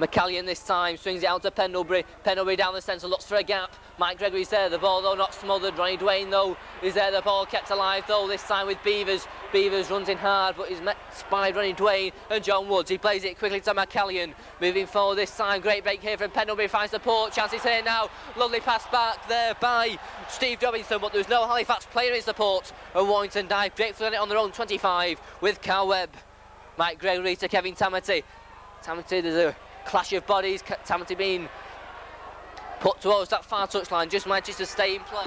McCallion this time swings it out to Pendlebury. Pendlebury down the centre, looks for a gap. Mike Gregory's there, the ball though not smothered. Ronnie Dwayne though is there, the ball kept alive though, this time with Beavers. Beavers runs in hard but is met by Ronnie Dwayne and John Woods. He plays it quickly to McCallion. Moving forward this time, great break here from Pendlebury, finds support, chances here now. Lovely pass back there by Steve Robinson, but there's no Halifax player in support. And Warrington dive gratefully on it on their own 25 with Carl Webb. Mike Gregory to Kevin Tamati. Tamati, there's a clash of bodies. Tamati being put towards that far touchline, just manages to stay in play.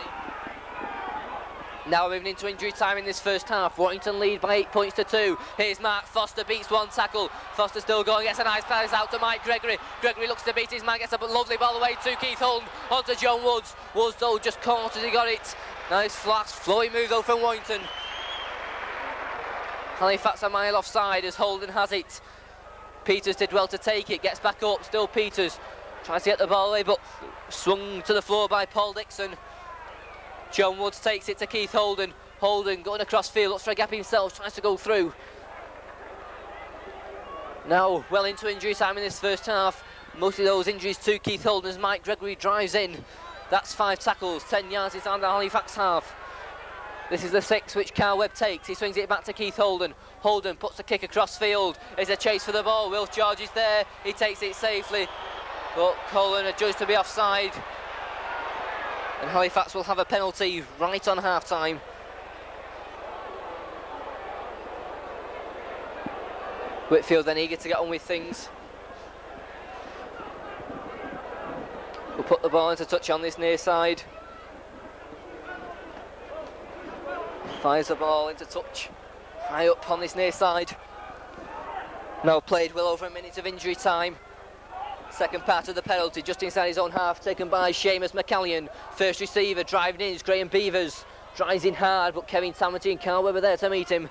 Now moving into injury time in this first half. Warrington lead by 8 points to 2. Here's Mark Foster, beats one tackle. Foster still going, gets a nice pass out to Mike Gregory. Gregory looks to beat his man, gets a lovely ball away to Keith Holden, onto John Woods. Woods though just caught as he got it. Nice flash, flowing move though from Warrington. Halifax a mile offside as Holden has it. Peters did well to take it, gets back up, still Peters. Tries to get the ball away, but swung to the floor by Paul Dixon. John Woods takes it to Keith Holden. Holden going across field, looks for a gap himself, tries to go through. Now well into injury time in this first half. Most of those injuries to Keith Holden as Mike Gregory drives in. That's 5 tackles, 10 yards inside the Halifax half. This is the 6 which Carl Webb takes. He swings it back to Keith Holden. Holden puts the kick across field. There's a chase for the ball. Will George is there. He takes it safely. But Colin adjudged to be offside. And Halifax will have a penalty right on half-time. Whitfield then eager to get on with things. We'll put the ball into touch on this near side. Fires the ball into touch. High up on this near side. Now played well over a minute of injury time. Second part of the penalty, just inside his own half, taken by Seamus McCallion. First receiver, driving in is Graham Beavers. Drives in hard, but Kevin Tamati and Carl Webb are there to meet him.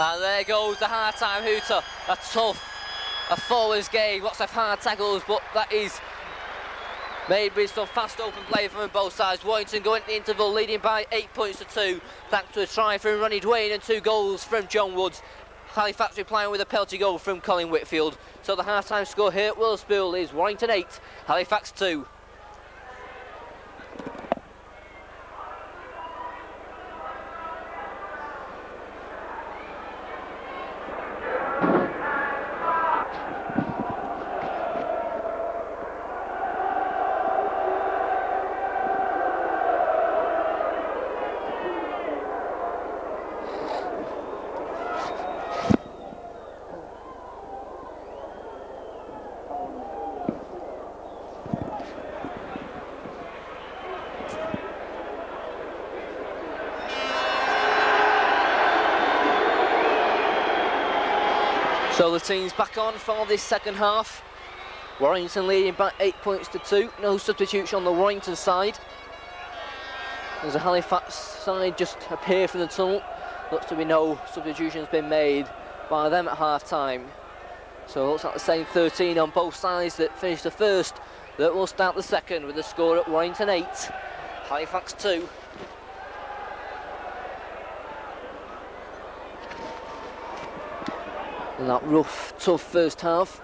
And there goes the half-time hooter. A forwards game, lots of hard tackles, but that is made with some fast open play from both sides. Warrington going into the interval, leading by 8 points to 2. Thanks to a try from Ronnie Dwayne and 2 goals from John Woods. Halifax replying with a penalty goal from Colin Whitfield. So the half-time score here at Willowspool is Warrington 8, Halifax 2. So the team's back on for this second half. Warrington leading by 8 points to 2. No substitution on the Warrington side. As the Halifax side just appear from the tunnel. Looks to be no substitutions been made by them at half time. So it looks like the same 13 on both sides that finished the first that will start the second, with the score at Warrington 8, Halifax 2. And that rough, tough first half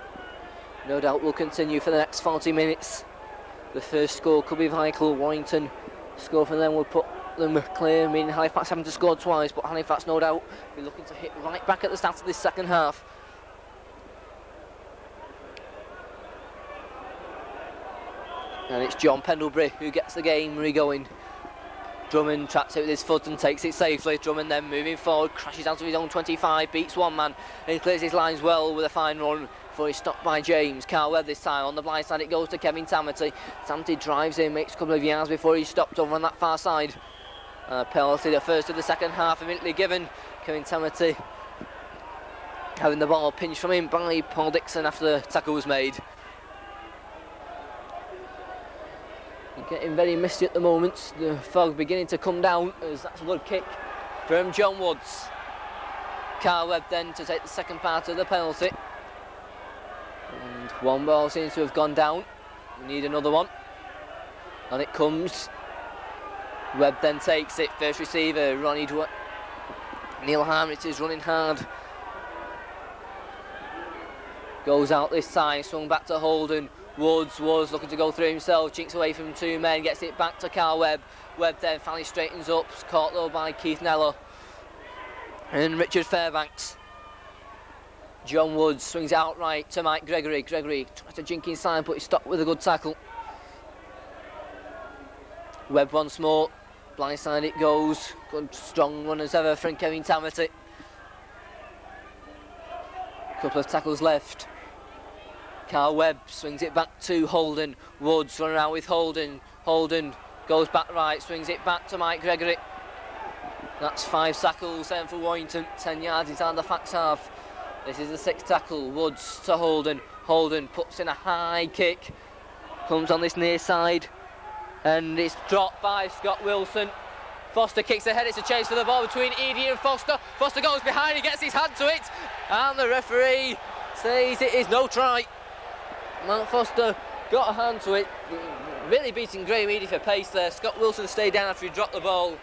no doubt will continue for the next 40 minutes. The first score could be vital. Warrington score from them will put them clear, meaning Halifax having to score twice, but Halifax no doubt be looking to hit right back at the start of this second half. And it's John Pendlebury who gets the game re-going. Drummond traps it with his foot and takes it safely. Drummond then moving forward, crashes out of his own 25, beats one man and clears his lines well with a fine run before he's stopped by James. Carl Webb this time. On the blind side it goes to Kevin Tamity. Tamity drives in, makes a couple of yards before he's stopped over on that far side. Penalty, the first of the second half, immediately given. Kevin Tamity having the ball pinched from him by Paul Dixon after the tackle was made. Getting very misty at the moment. The fog beginning to come down as that's a good kick from John Woods. Carl Webb then to take the second part of the penalty. And one ball seems to have gone down. We need another one. And it comes. Webb then takes it. First receiver, Neil Harmit is running hard. Goes out this time, swung back to Holden. Woods was looking to go through himself, chinks away from two men, gets it back to Carl Webb. Webb then finally straightens up, caught though by Keith Nello and Richard Fairbanks. John Woods swings it outright to Mike Gregory. Gregory tries to jink inside, but he's stopped with a good tackle. Webb once more, blindside it goes. Good strong run as ever from Kevin Tamity. Couple of tackles left. Carl Webb swings it back to Holden. Woods run around with Holden. Holden goes back right, swings it back to Mike Gregory. That's 5 tackles then for Warrington, 10 yards inside the Fax half. This is the 6th tackle. Woods to Holden. Holden puts in a high kick. Comes on this near side. And it's dropped by Scott Wilson. Foster kicks ahead, it's a chase for the ball between Eadie and Foster. Foster goes behind, he gets his hand to it. And the referee says it is no try. Matt Foster got a hand to it, really beating Graham Eadie for pace there. Scott Wilson stayed down after he dropped the ball,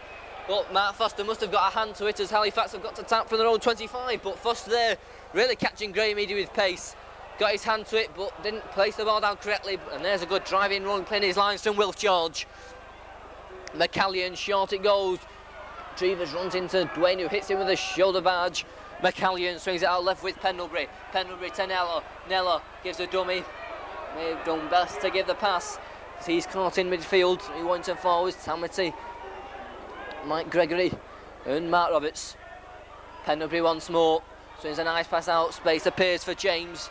but Matt Foster must have got a hand to it as Halifax have got to tap from their own 25, but Foster there really catching Graham Eadie with pace. Got his hand to it but didn't place the ball down correctly, and there's a good driving run clearing his lines from Wilf George. McCallion, short it goes. Trevers runs into Dwayne who hits him with a shoulder barge. McCallion swings it out left with Pendlebury. Pendlebury to Nello. Nello gives a dummy. May have done best to give the pass as he's caught in midfield. He went to forwards. Tamity, Mike Gregory and Mark Roberts. Pendlebury once more. Swings a nice pass out. Space appears for James.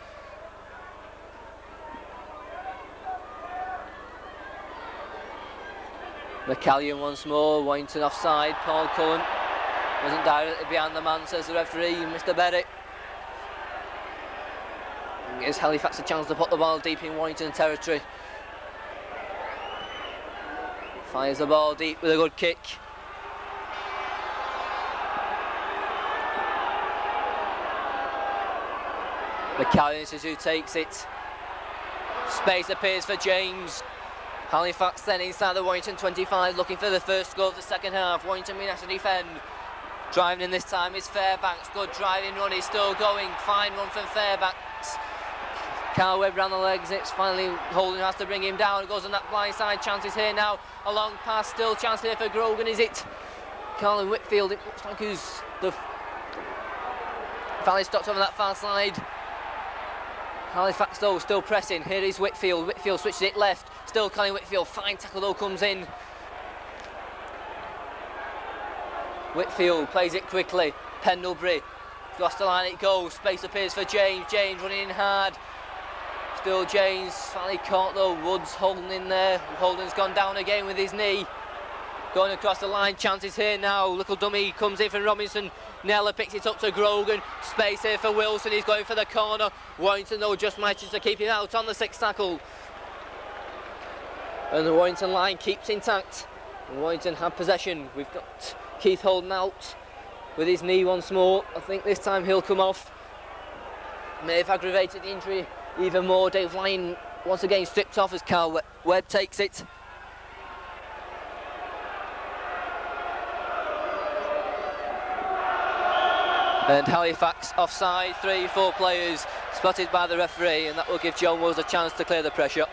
McCallion once more. Warrington offside. Paul Cullen wasn't directly behind the man, says the referee, Mr. Berry. Gives Halifax a chance to put the ball deep in Warrington territory. Fires the ball deep with a good kick. McCallion is who takes it. Space appears for James. Halifax then inside the Warrington 25, looking for the first goal of the second half. Warrington being asked to defend. Driving in this time is Fairbanks. Good driving run, he's still going. Fine run from Fairbanks. Carl Webb round the legs, it's finally Holden has to bring him down. It goes on that blind side, chances here now. A long pass, still chance here for Grogan, is it? Colin Whitfield, it looks like who's the... Finally stopped over that far side. Halifax though still pressing, here is Whitfield. Whitfield switches it left, still Colin Whitfield, fine tackle though comes in. Whitfield plays it quickly, Pendlebury. Across the line it goes, space appears for James. James running in hard. Still James, finally caught though. Woods holding in there. Holden's gone down again with his knee. going across the line, chances here now. Little dummy comes in from Robinson. Nella picks it up to Grogan. Space here for Wilson. He's going for the corner. Warrington though just manages to keep him out on the 6th tackle. And the Warrington line keeps intact. Warrington have possession. We've got Keith Holden out with his knee once more. I think this time he'll come off. May have aggravated the injury even more. Dave Lyon once again stripped off as Carl Webb takes it. And Halifax offside, 3-4 players spotted by the referee, and that will give John Woods a chance to clear the pressure.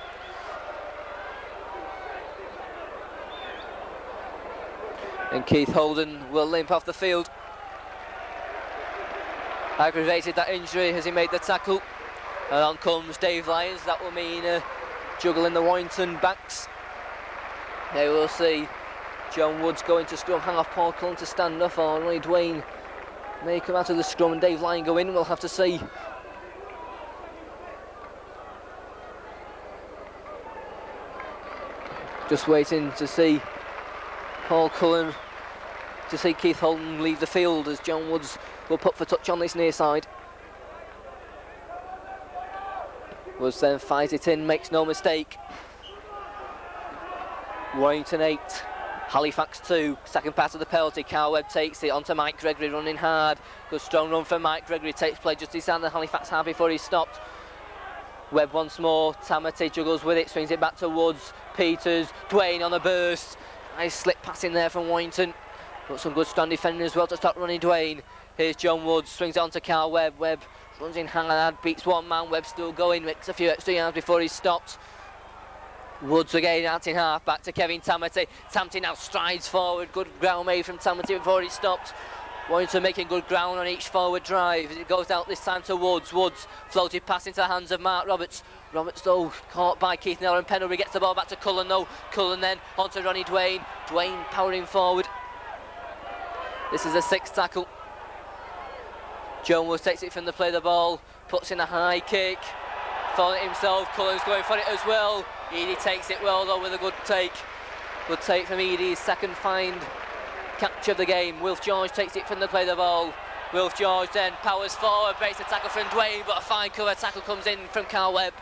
And Keith Holden will limp off the field. Aggravated that injury as he made the tackle. And on comes Dave Lyons. That will mean a juggle in the Warrington backs. They will see John Woods going to scrum, hang off Paul Cullen to stand up, or Ronnie Dwayne may come out of the scrum and Dave Lyon go in. We'll have to see. Just waiting to see Paul Cullen, to see Keith Holden leave the field as John Woods will put for touch on this near side. Woods then fires it in, makes no mistake. Warrington 8, Halifax 2, second pass of the penalty. Carl Webb takes it onto Mike Gregory, running hard. Good strong run from Mike Gregory, takes play just inside the Halifax half before he's stopped. Webb once more, Tamati juggles with it, swings it back to Woods, Peters, Dwayne on a burst. Nice slip pass in there from Warrington. Got some good strong defending as well to stop running Dwayne. Here's John Woods, swings it on to Carl Webb. Webb runs in hard, beats one man. Webb still going, makes a few extra yards before he's stopped. Woods again out in half, back to Kevin Tamati. Tamati now strides forward, good ground made from Tamati before he stopped. Warrington making good ground on each forward drive as it goes out this time to Woods. Woods floated pass into the hands of Mark Roberts. Roberts though caught by Keith Nella and Pendlebury, gets the ball back to Cullen though. Cullen then onto Ronnie Dwayne. Dwayne powering forward. This is a 6th tackle. John Woods takes it from the play of the ball, puts in a high kick. Falling it himself, Cullen's going for it as well. Eadie takes it well though with a good take. Good take from Eadie, his second find catch of the game. Wilf George takes it from the play of the ball. Wilf George then powers forward, breaks the tackle from Dwayne, but a fine cover tackle comes in from Carl Webb.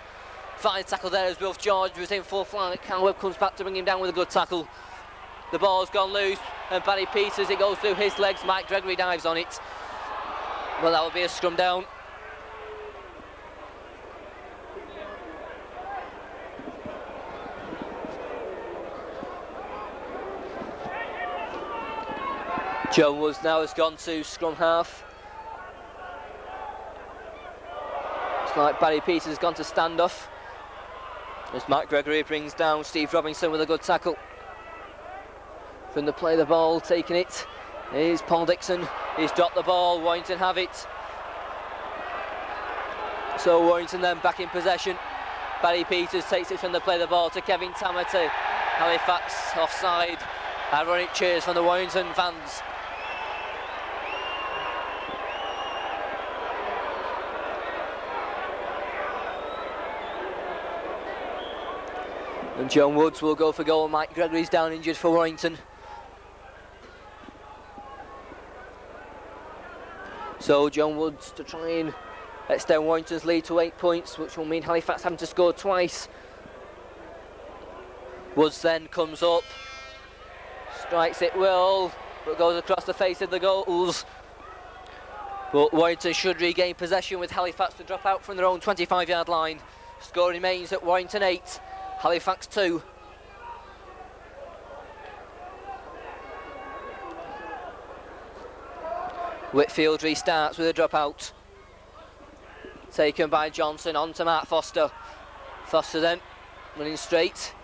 Fine tackle there as Wilf George was in full flight. Carl Webb comes back to bring him down with a good tackle. The ball's gone loose and Barry Peters, it goes through his legs. Mike Gregory dives on it. Well, that will be a scrum down. John Woods now has gone to scrum half. It's like Barry Peters has gone to standoff. As Mark Gregory brings down Steve Robinson with a good tackle. From the play of the ball, taking it is Paul Dixon. He's dropped the ball, Warrington have it. So Warrington then back in possession. Barry Peters takes it from the play of the ball to Kevin Tamati. Halifax offside. Ironic cheers from the Warrington fans. And John Woods will go for goal. Mike Gregory's down injured for Warrington. So John Woods to try and extend Warrington's lead to 8 points, which will mean Halifax having to score twice. Woods then comes up, strikes it well, but goes across the face of the goals. But Warrington should regain possession with Halifax to drop out from their own 25-yard line. Score remains at Warrington 8, Halifax 2. Whitfield restarts with a dropout. Taken by Johnson, on to Mark Foster. Foster then running straight.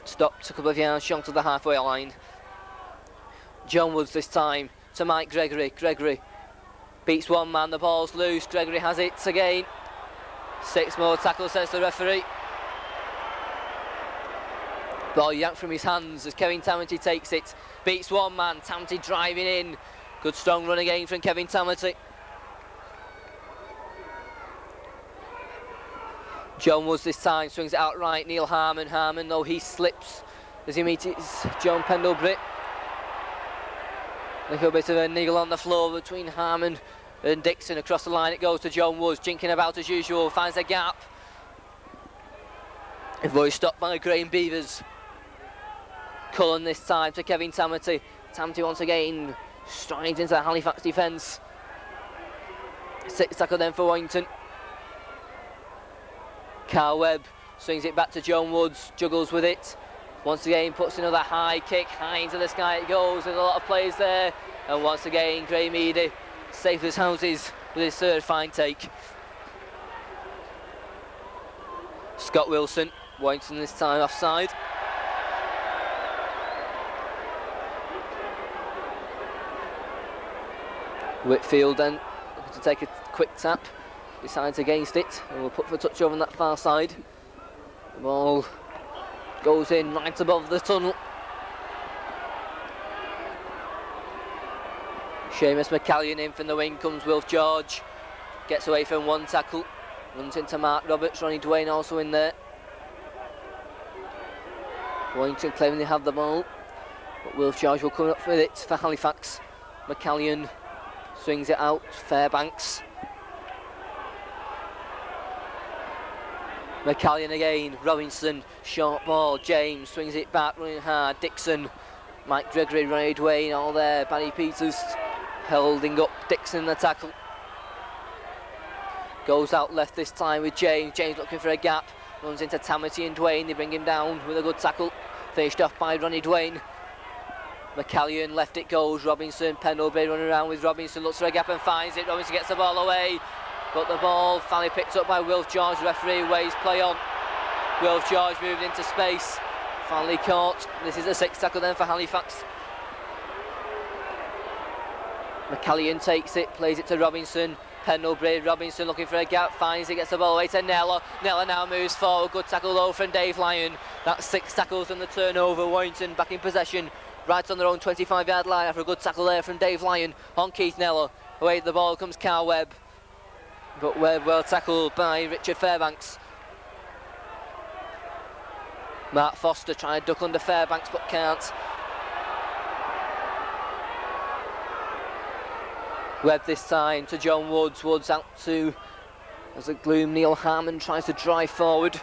Stopped a couple of yards short of the halfway line. John Woods this time to Mike Gregory. Gregory beats one man, the ball's loose. Gregory has it again. 6 more tackles, says the referee. Ball yanked from his hands as Kevin Tamati takes it. Beats one man, Tamati driving in. Good strong run again from Kevin Tamati. John Woods this time swings it out right. Neil Harmon. Harmon though he slips as he meets John Pendlebury. A little bit of a niggle on the floor between Harmon and Dixon. Across the line it goes to John Woods, jinking about as usual, finds a gap. Avoid stopped by Graham Beavers. Cullen this time to Kevin Tamati. Tamati once again strides into the Halifax defence. 6 tackle then for Warrington. Carl Webb swings it back to John Woods, juggles with it. Once again puts another high kick, high into the sky it goes. There's a lot of players there. And once again Graham Eady, safe as houses with his third fine take. Scott Wilson, Warrington this time offside. Whitfield then to take a quick tap, decides against it, and we'll put for a touch over on that far side. The ball goes in right above the tunnel. Seamus McCallion in from the wing, comes Wilf George, gets away from one tackle, runs into Mark Roberts, Ronnie Dwayne also in there. Warrington claiming they have the ball, but Wilf George will come up with it for Halifax. McCallion swings it out, Fairbanks. McCallion again, Robinson, short ball, James swings it back, running hard, Dixon, Mike Gregory, Ronnie Dwayne, all there, Barry Peters holding up Dixon in the tackle. Goes out left this time with James, James looking for a gap, runs into Tamati and Dwayne, they bring him down with a good tackle, finished off by Ronnie Dwayne. McCallion, left it goes, Robinson, Pendlebury running around with Robinson, looks for a gap and finds it, Robinson gets the ball away, but the ball finally picked up by Wilf George, referee waves play on. Wilf George moved into space, finally caught. This is a 6 tackle then for Halifax. McCallion takes it, plays it to Robinson, Pendlebury, Robinson looking for a gap, finds it, gets the ball away to Nella. Nella now moves forward, good tackle though from Dave Lyon. That's 6 tackles and the turnover. Warrington back in possession, right on their own 25-yard line after a good tackle there from Dave Lyon on Keith Nella. Away the ball comes Carl Webb, but Webb well tackled by Richard Fairbanks. Mark Foster trying to duck under Fairbanks but can't. Webb this time to John Woods, Woods out to, as a gloom, Neil Harmon tries to drive forward.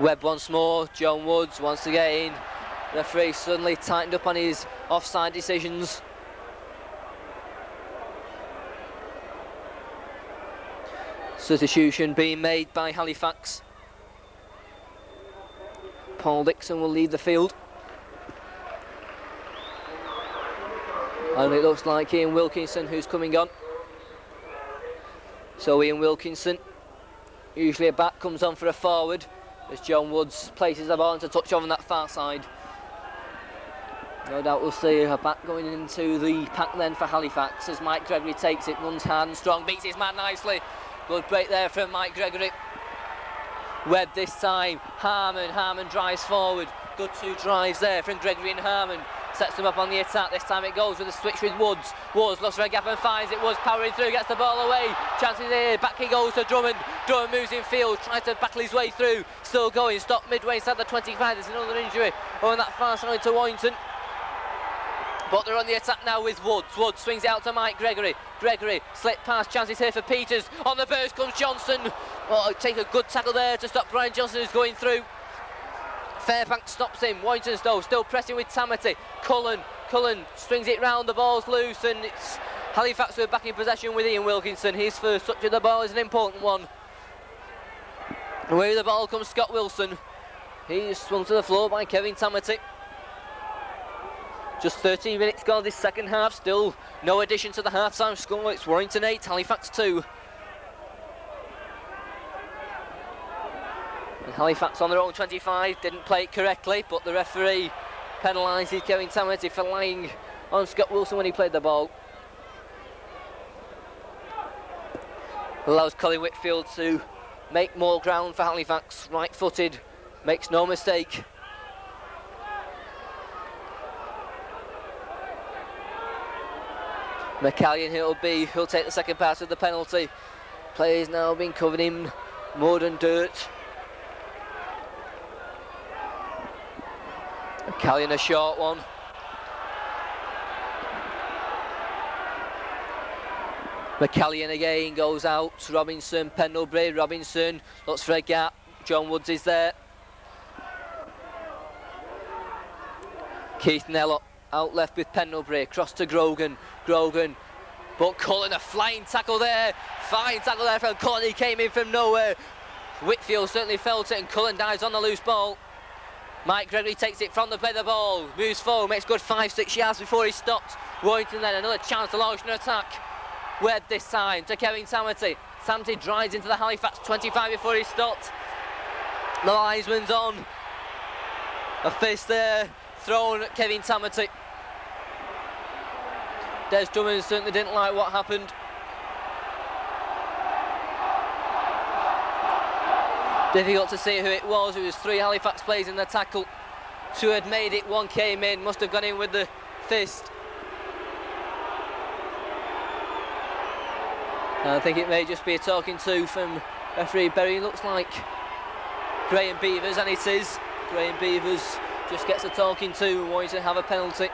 Webb once more, John Woods once again. Referee suddenly tightened up on his offside decisions. Substitution being made by Halifax. Paul Dixon will leave the field. And it looks like Ian Wilkinson who's coming on. So Ian Wilkinson, usually a back, comes on for a forward as John Woods places the ball into touch over on that far side. No doubt we'll see a back going into the pack then for Halifax as Mike Gregory takes it, runs hard and strong, beats his man nicely. Good break there from Mike Gregory. Webb this time, Harmon drives forward. Good 2 drives there from Gregory and Harmon. Sets them up on the attack. This time it goes with a switch with Woods. Woods looks for a gap and finds it. Woods powering through, gets the ball away. Chances here. Back he goes to Drummond. Drummond moves in field, tries to battle his way through. Still going. Stopped midway inside the 25. There's another injury on that far side to Warrington. But they're on the attack now with Woods. Woods swings it out to Mike Gregory. Gregory slip past. Chances here for Peters. On the burst comes Johnson. Oh, take a good tackle there to stop Brian Johnson who's going through. Fairbanks stops him. Warrington still pressing with Tamati. Cullen swings it round, the ball's loose, and it's Halifax who are back in possession with Ian Wilkinson. His first touch of the ball is an important one. Away with the ball comes Scott Wilson. He's swung to the floor by Kevin Tamati. Just 13 minutes gone this second half, still no addition to the half-time score. It's Warrington 8, Halifax 2. And Halifax on their own 25, didn't play it correctly, but the referee penalises Kevin Tamati for lying on Scott Wilson when he played the ball. Allows Colin Whitfield to make more ground for Halifax, right-footed, makes no mistake. McCallion he'll take the second pass of the penalty. Players now being covered in mud and dirt. McCallion a short one. McCallion again goes out. Robinson, Pendlebury. Robinson looks for a gap. John Woods is there. Keith Nell out left with Pendlebury. Across to Grogan. Grogan. But Cullen, a flying tackle there. Fine tackle there from Cullen. He came in from nowhere. Whitfield certainly felt it, and Cullen dives on the loose ball. Mike Gregory takes it from the play the ball. Moves forward, makes good 5-6 yards before he stopped. Warrington then another chance to launch an attack. Webb this time to Kevin Tamati. Tamati drives into the Halifax 25 before he stopped. The linesman's on. A fist there thrown at Kevin Tamati. Des Drummond certainly didn't like what happened. Difficult to see who it was. It was 3 Halifax players in the tackle. 2 had made it, 1 came in, must have gone in with the fist. I think it may just be a talking to from referee Berry. Looks like Graham Beavers, and it is. Graham Beavers just gets a talking to and wants to have a penalty.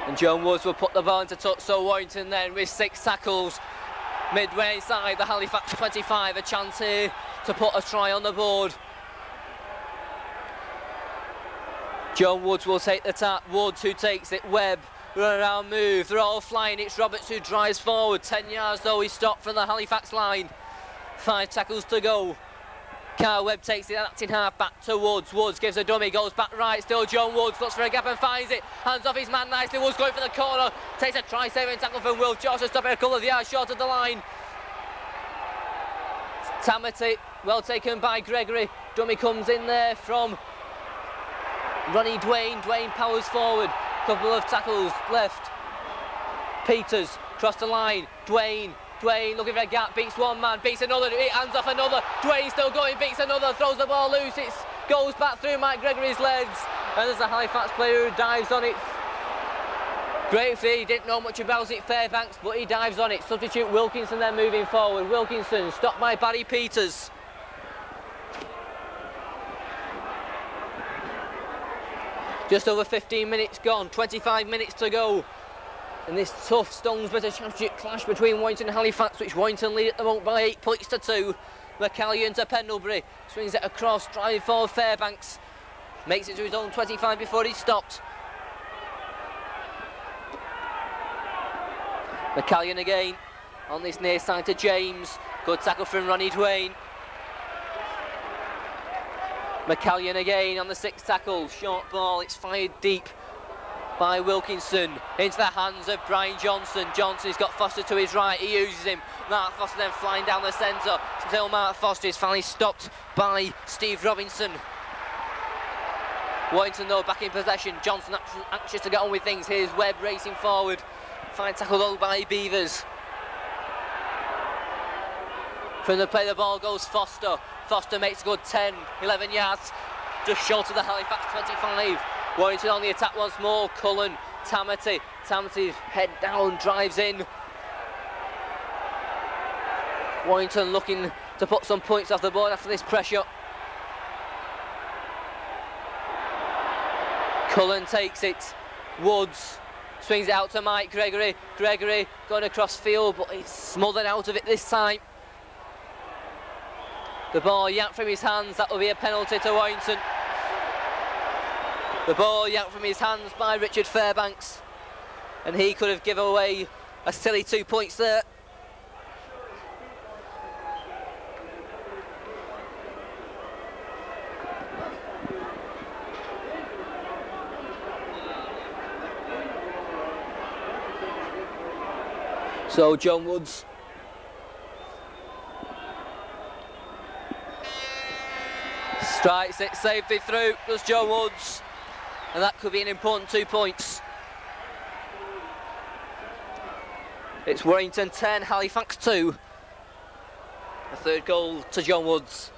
And John Woods will put the ball into touch, so Warrington then with 6 tackles. Midway inside the Halifax 25, a chance here to put a try on the board. John Woods will take the tap. Woods who takes it. Webb, run around move. They're all flying. It's Roberts who drives forward. 10 yards though, he stopped from the Halifax line. 5 tackles to go. Carl Webb takes it, acting half back to Woods. Woods gives a dummy, goes back right, still John Woods, looks for a gap and finds it. Hands off his man nicely, Woods going for the corner. Takes a try-saving tackle from Will Johnson, stopping a couple of yards short of the line. Tamati, well taken by Gregory. Dummy comes in there from Ronnie Dwayne. Dwayne powers forward. Couple of tackles left. Peters, cross the line. Dwayne looking for a gap, beats one man, beats another, hands off another. Dwayne still going, beats another, throws the ball loose. It goes back through Mike Gregory's legs. And there's a Halifax player who dives on it. Great fee, didn't know much about it, Fairbanks, but he dives on it. Substitute Wilkinson then moving forward. Wilkinson stopped by Barry Peters. Just over 15 minutes gone, 25 minutes to go. In this tough Stones British Championship clash between Warrington and Halifax, which Warrington lead at the moment by 8 points to 2. McCallion to Pendlebury, swings it across, driving forward Fairbanks. Makes it to his own 25 before he stopped. McCallion again, on this near side to James. Good tackle from Ronnie Dwayne. McCallion again on the 6th tackle, short ball, it's fired deep by Wilkinson into the hands of Brian Johnson. Johnson's got Foster to his right, he uses him. Mark Foster then flying down the centre until Mark Foster is finally stopped by Steve Robinson. Warrington though back in possession. Johnson anxious to get on with things. Here's Webb racing forward. Fine tackle though by Beavers. From the play the ball goes Foster. Foster makes a good 10, 11 yards just short of the Halifax 25. Warrington on the attack once more. Cullen, Tamati. Tamati's head down, drives in. Warrington looking to put some points off the board after this pressure. Cullen takes it. Woods swings it out to Mike Gregory. Gregory going across field, but he's smothered out of it this time. The ball yanked from his hands, that will be a penalty to Warrington. The ball yanked from his hands by Richard Fairbanks, and he could have given away a silly 2 points there. So John Woods strikes it safely through, does John Woods, and that could be an important 2 points. It's Warrington 10, Halifax 2. A 3rd goal to John Woods.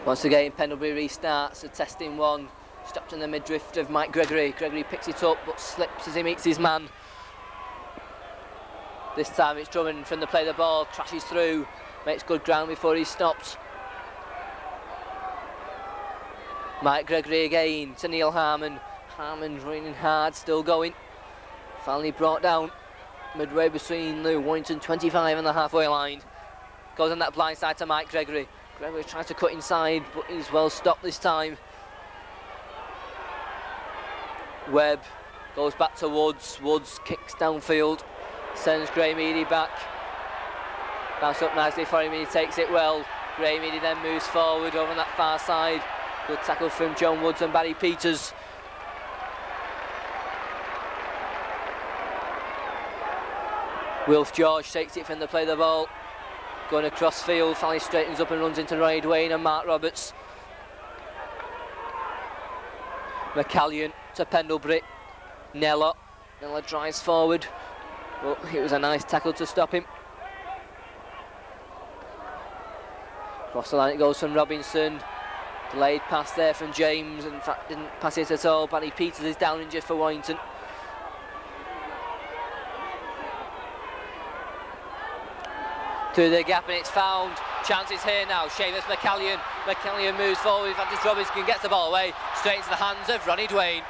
Once again, Pendlebury restarts, a testing one. Stopped in the midriff of Mike Gregory. Gregory picks it up but slips as he meets his man. This time it's Drummond from the play the ball, crashes through, makes good ground before he's stopped. Mike Gregory again to Neil Harmon. Harmon's running hard, still going. Finally brought down midway between the Warrington 25 and the halfway line. Goes on that blind side to Mike Gregory. Gregory tries to cut inside, but he's well stopped this time. Webb goes back to Woods. Woods kicks downfield, sends Graham Eady back. Bounce up nicely for him and he takes it well. Graham Eady then moves forward over on that far side. Good tackle from John Woods and Barry Peters. Wilf George takes it from the play the ball. Going across field, finally straightens up and runs into Roy Dwayne and Mark Roberts. McCallion to Pendlebury. Nella drives forward. Well, it was a nice tackle to stop him. Across the line it goes from Robinson. Delayed pass there from James. In fact, didn't pass it at all. Barry Peters is down injured for Warrington. Through the gap and it's found. Chances here now. Seamus McCallion. McCallion moves forward. Vantage Robinson gets the ball away. Straight into the hands of Ronnie Dwayne.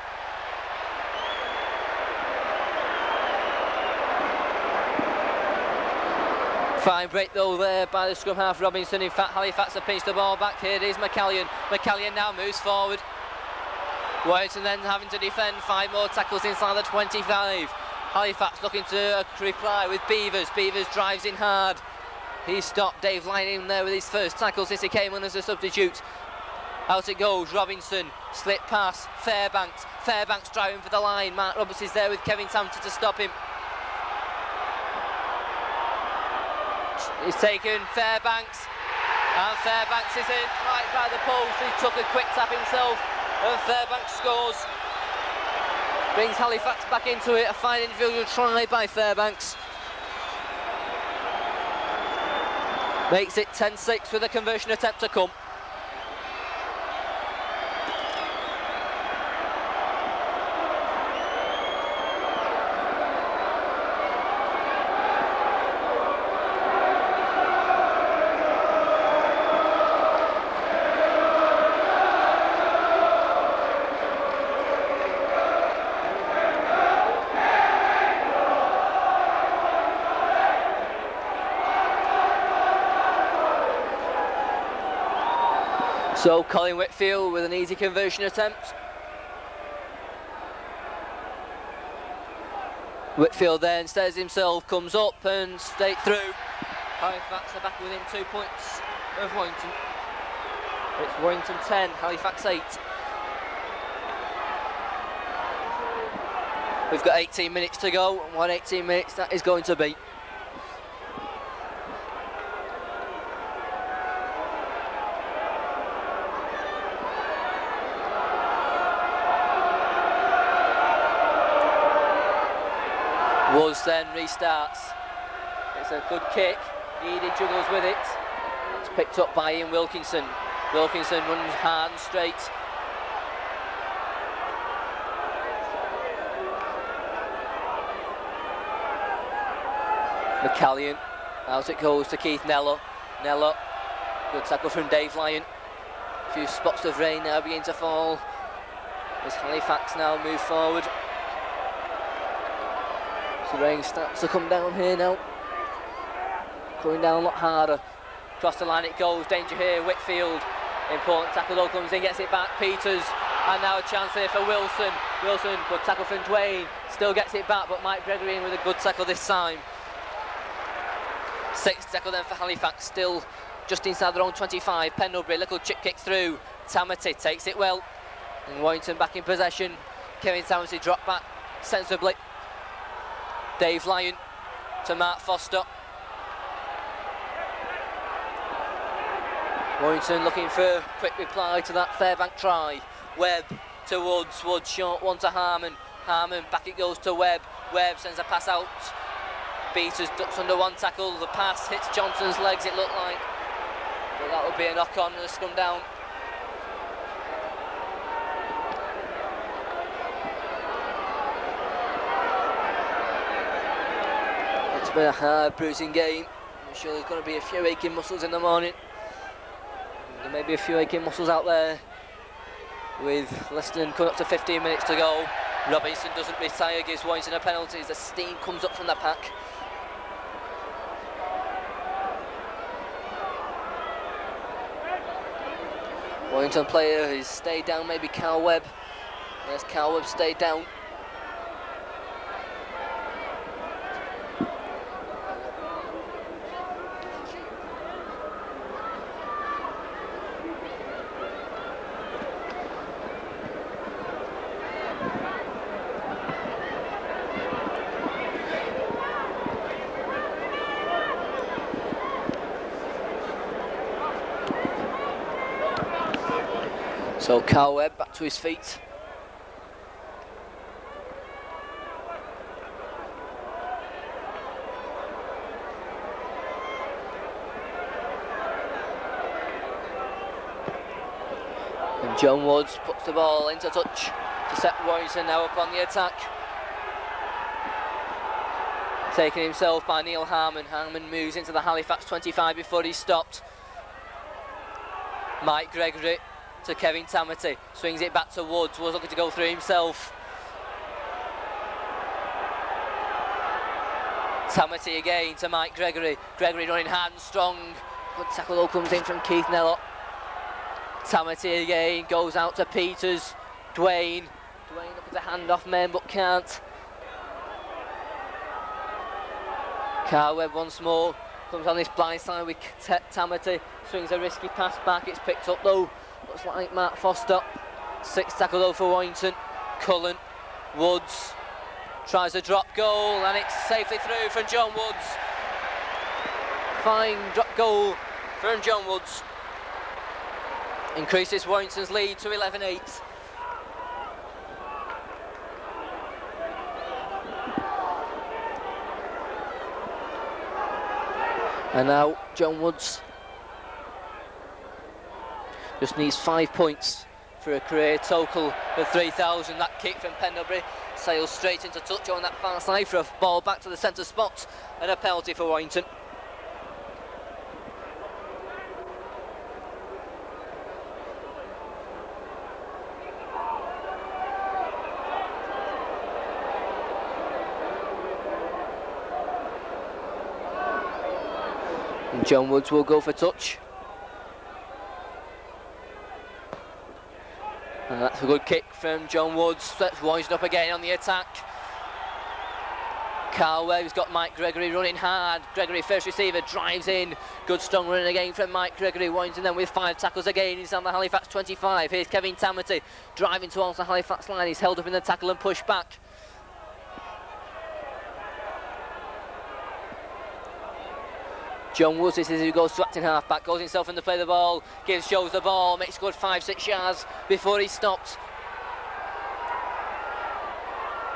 Fine break though there by the scrum half Robinson. In fact, Halifax have pinched the ball back. Here it is McCallion. McCallion now moves forward. Warrington then having to defend. 5 more tackles inside the 25. Halifax looking to reply with Beavers. Beavers drives in hard. He's stopped. Dave Lyon in there with his first tackle since he came on as a substitute. Out it goes. Robinson. Slip pass. Fairbanks. Fairbanks driving for the line. Mark Roberts is there with Kevin Tamter to stop him. He's taken Fairbanks. And Fairbanks is in right by the post. He took a quick tap himself. And Fairbanks scores. Brings Halifax back into it. A fine individual try by Fairbanks. Makes it 10-6 with a conversion attempt to come. So Colin Whitfield with an easy conversion attempt. Whitfield then steadies himself, comes up and straight through. Halifax are back within 2 points of Warrington. It's Warrington 10, Halifax 8. We've got 18 minutes to go, and what 18 minutes that is going to be. Woods then restarts. It's a good kick. Eady juggles with it. It's picked up by Ian Wilkinson. Wilkinson runs hard and straight. McCallion. Out it goes to Keith Nella. Nella. Good tackle from Dave Lyon. A few spots of rain now begin to fall. As Halifax now move forward. The rain starts to come down here now. Coming down a lot harder. Across the line it goes. Danger here. Whitfield. Important tackle though comes in. Gets it back. Peters. And now a chance here for Wilson. Wilson. Good tackle from Dwayne. Still gets it back. But Mike Gregory in with a good tackle this time. 6th tackle then for Halifax. Still just inside their own 25. Pendlebury. Little chip kick through. Tamati takes it well. And Warrington back in possession. Kevin Tamati dropped back sensibly. Dave Lyon to Mark Foster. Warrington looking for a quick reply to that Fairbank try. Webb to Woods. Woods short one to Harmon. Harmon back it goes to Webb. Webb sends a pass out. Peters ducks under one tackle. The pass hits Johnson's legs it looked like. But that would be a knock on and a scrum down. It's been a hard, bruising game. I'm sure there's going to be a few aching muscles in the morning. There may be a few aching muscles out there. With less than coming up to 15 minutes to go, Robinson doesn't retire, gives Warrington a penalty as the steam comes up from the pack. Warrington player who's stayed down, maybe Carl Webb. Yes, Carl Webb stayed down. So Carl Webb back to his feet. And John Woods puts the ball into touch to set Warrington now up on the attack. Taken himself by Neil Harmon. Harmon moves into the Halifax 25 before he's stopped. Mike Gregory to Kevin Tamati, swings it back to Woods. Woods looking to go through himself. Tamati again to Mike Gregory. Gregory running hard and strong. Good tackle though comes in from Keith Nello. Tamati again goes out to Peters. Dwayne looking to hand off men but can't. Carl Webb once more comes on this blind side with Tamati. Swings a risky pass back. It's picked up though. Looks like Matt Foster. Sixth tackle though for Warrington. Cullen, Woods tries a drop goal and it's safely through from John Woods. Fine drop goal from John Woods. Increases Warrington's lead to 11-8. And now John Woods just needs 5 points for a career total of 3,000. That kick from Pendlebury sails straight into touch on that far side for a ball back to the centre spot and a penalty for Warrington. And John Woods will go for touch. And that's a good kick from John Woods. Sets Warrington up again on the attack. Carl Webb's got Mike Gregory running hard. Gregory, first receiver, drives in. Good strong running again from Mike Gregory. Warrington then with 5 tackles again. He's on the Halifax 25. Here's Kevin Tamati driving towards the Halifax line. He's held up in the tackle and pushed back. John Woods, this is who goes to acting half-back, goes himself in the play of the ball, shows the ball, makes good 5-6 yards before he stops.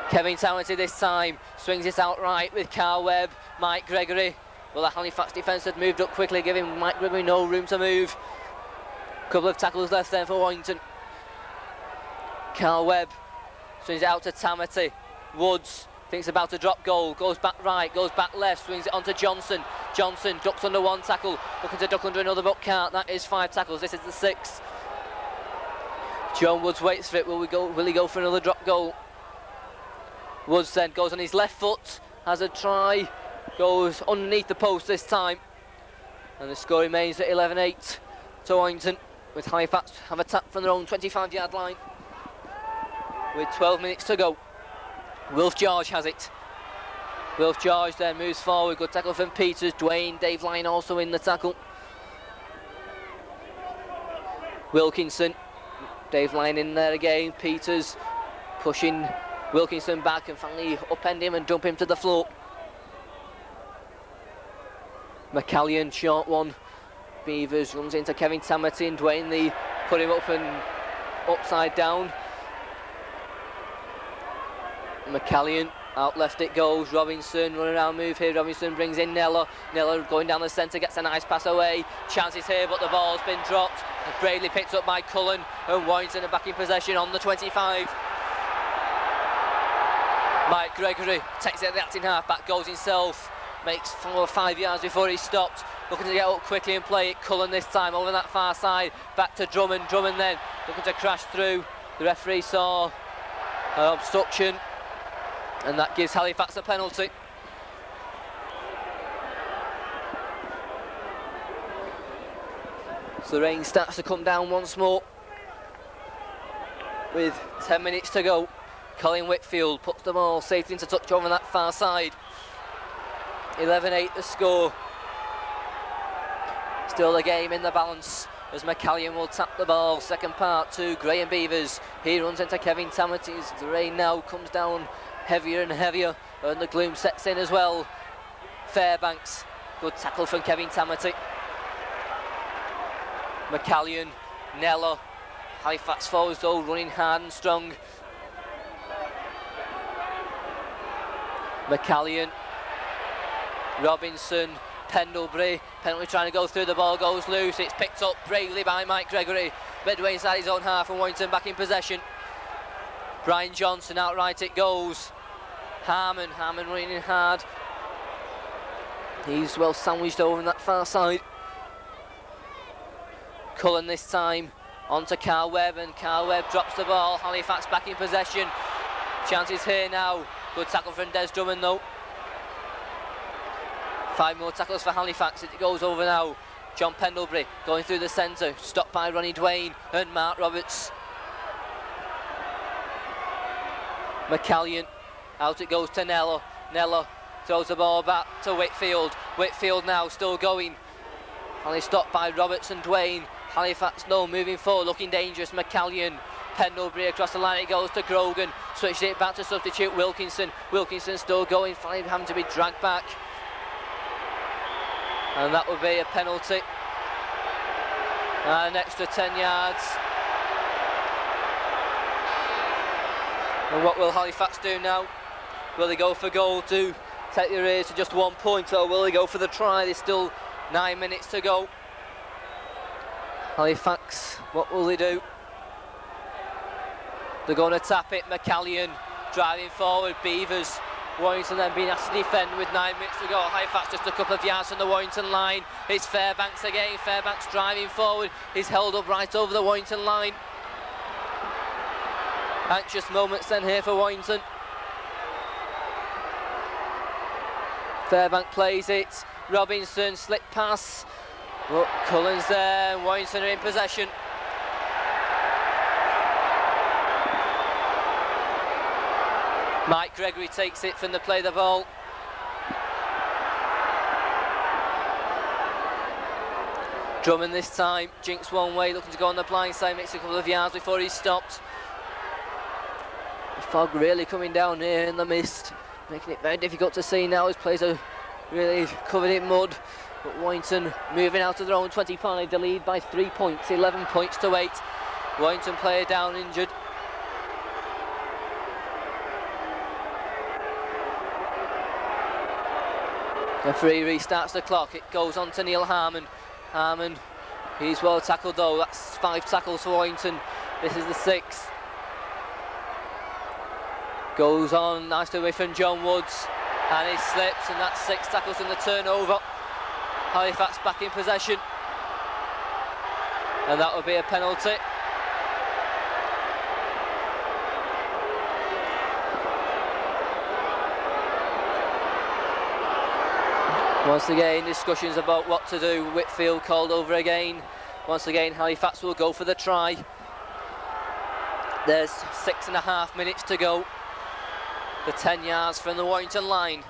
Kevin Tamati this time, swings it out right with Carl Webb, Mike Gregory. Well, the Halifax defence had moved up quickly, giving Mike Gregory no room to move. Couple of tackles left there for Warrington. Carl Webb swings it out to Tamati. Woods thinks about a drop goal, goes back right, goes back left, swings it onto Johnson. Johnson ducks under one tackle, looking to duck under another but can't. That is 5 tackles, this is the 6th. John Woods waits for it, will he go for another drop goal? Woods then goes on his left foot, has a try, goes underneath the post this time. And the score remains at 11-8 to Warrington, with Halifax have a tap from their own 25-yard line. With 12 minutes to go. Wilf George has it. Wilf George then moves forward. Good tackle from Peters. Dwayne, Dave Line also in the tackle. Wilkinson. Dave Line in there again. Peters pushing Wilkinson back and finally upend him and dump him to the floor. McCallion, short one. Beavers runs into Kevin Tamati and Dwayne. They put him up and upside down. McCallion, out left it goes. Robinson, run around move here. Robinson brings in Nello. Nello going down the centre, gets a nice pass away. Chances here, but the ball's been dropped. Bradley picked up by Cullen, and Warrington are back in possession on the 25. Mike Gregory takes it at the acting half-back, goes himself. makes 4 or 5 yards before he stopped, looking to get up quickly and play it. Cullen this time over that far side, back to Drummond. Drummond then looking to crash through. The referee saw obstruction, and that gives Halifax a penalty. So the rain starts to come down once more with 10 minutes to go. Colin Whitfield puts the ball safely into touch over that far side. 11-8 the score. Still the game in the balance as McCallion will tap the ball. Second part to Graham Beavers. He runs into Kevin Tamati. The rain now comes down heavier and heavier, and the gloom sets in as well. Fairbanks, good tackle from Kevin Tamati. McCallion, Nella, Halifax forwards though running hard and strong. McCallion, Robinson, Pendlebury trying to go through, the ball goes loose, it's picked up bravely by Mike Gregory. Midway inside his own half and Warrington back in possession. Brian Johnson, outright it goes. Harmon running in hard. He's well sandwiched over on that far side. Cullen this time, on to Carl Webb, and Carl Webb drops the ball. Halifax back in possession. Chances here now. Good tackle from Des Drummond though. 5 more tackles for Halifax. It goes over now. John Pendlebury going through the centre, stopped by Ronnie Dwayne and Mark Roberts. McCallion, out it goes to Nella. Nella throws the ball back to Whitfield. Whitfield now still going. Finally stopped by Roberts and Dwayne. Halifax no, moving forward, looking dangerous. McCallion, Pendlebury across the line, it goes to Grogan. Switches it back to substitute Wilkinson. Wilkinson still going, finally having to be dragged back. And that would be a penalty. An extra 10 yards. And what will Halifax do now? Will they go for goal to take the race to just 1 point, or will they go for the try? There's still 9 minutes to go. Halifax, what will they do? They're going to tap it. McCallion driving forward. Beavers. Warrington then being asked to defend with 9 minutes to go. Halifax just a couple of yards from the Warrington line. It's Fairbanks again. Fairbanks driving forward. He's held up right over the Warrington line. Anxious moments then here for Warrington. Fairbank plays it. Robinson, slip pass. Look, Cullen's there. Warrington are in possession. Mike Gregory takes it from the play of the ball. Drummond this time, jinks one way, looking to go on the blind side, makes a couple of yards before he's stopped. The fog really coming down here in the mist, making it very difficult to see now as players are really covered in mud. But Warrington moving out of their own 25, the lead by 3 points, 11 points to 8. Warrington player down injured. Referee restarts the clock. It goes on to Neil Harmon. Harmon, he's well tackled though. That's 5 tackles for Warrington. This is the 6th. Goes on nicely away from John Woods, and he slips, and that's 6 tackles in the turnover. Halifax back in possession, and that will be a penalty. Once again, discussions about what to do. Whitfield called over again. Once again, Halifax will go for the try. There's 6.5 minutes to go. The 10 yards from the Warrington line.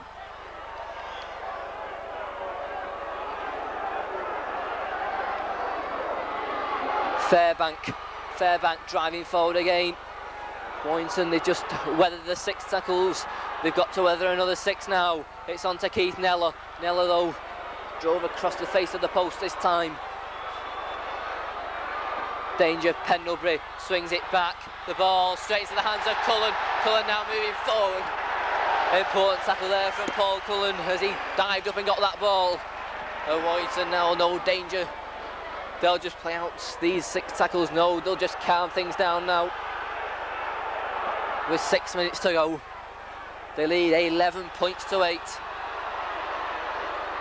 Fairbank driving forward again. Warrington, they've just weathered the 6 tackles. They've got to weather another 6 now. It's on to Keith Nella. Nella though drove across the face of the post this time. Danger, Pendlebury swings it back. The ball straight into the hands of Cullen. Cullen now moving forward. Important tackle there from Paul Cullen as he dived up and got that ball. And Warrington now no danger. They'll just play out these 6 tackles. No, they'll just calm things down now. With 6 minutes to go. They lead 11 points to 8.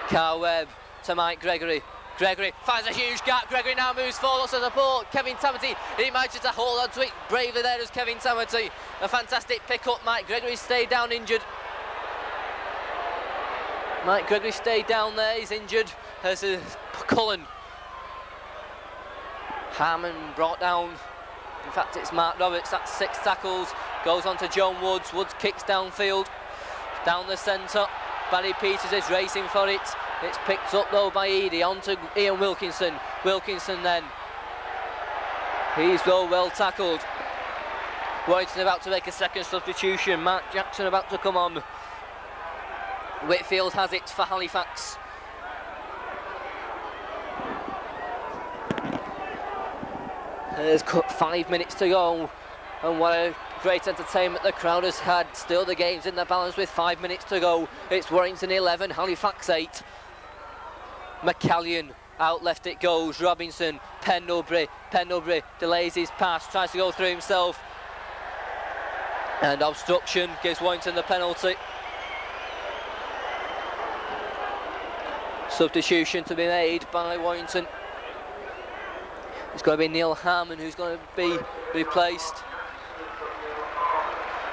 Carl Webb to Mike Gregory. Gregory finds a huge gap. Gregory now moves forward, looks at the ball. Kevin Tamati, he manages to hold on to it bravely there as Kevin Tamati. A fantastic pick up. Mike Gregory stayed down injured. Mike Gregory stayed down there, he's injured. There's Cullen. Harmon brought down. In fact, it's Mark Roberts. That's 6 tackles. Goes on to John Woods. Woods kicks downfield. Down the centre. Barry Peters is racing for it. It's picked up though by Eadie. On to Ian Wilkinson. Wilkinson then. He's well tackled. Warrington about to make a second substitution. Mark Jackson about to come on. Whitfield has it for Halifax. There's 5 minutes to go, and what a great entertainment the crowd has had. Still the game's in the balance with 5 minutes to go. It's Warrington 11, Halifax 8. McCallion, out left it goes. Robinson, Pendlebury delays his pass, tries to go through himself, and obstruction gives Warrington the penalty. Substitution to be made by Warrington. It's going to be Neil Harmon who's going to be replaced.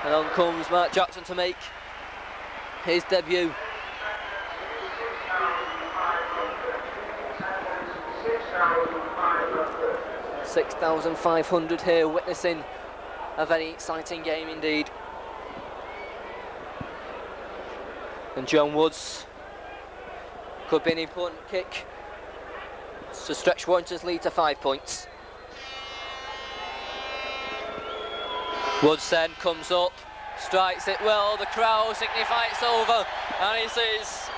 And on comes Mark Jackson to make his debut. $6,500 here, witnessing a very exciting game indeed. And John Woods could be an important kick to stretch Warrington's lead to 5 points. Woods then comes up, strikes it well, the crowd signify it's over, and it is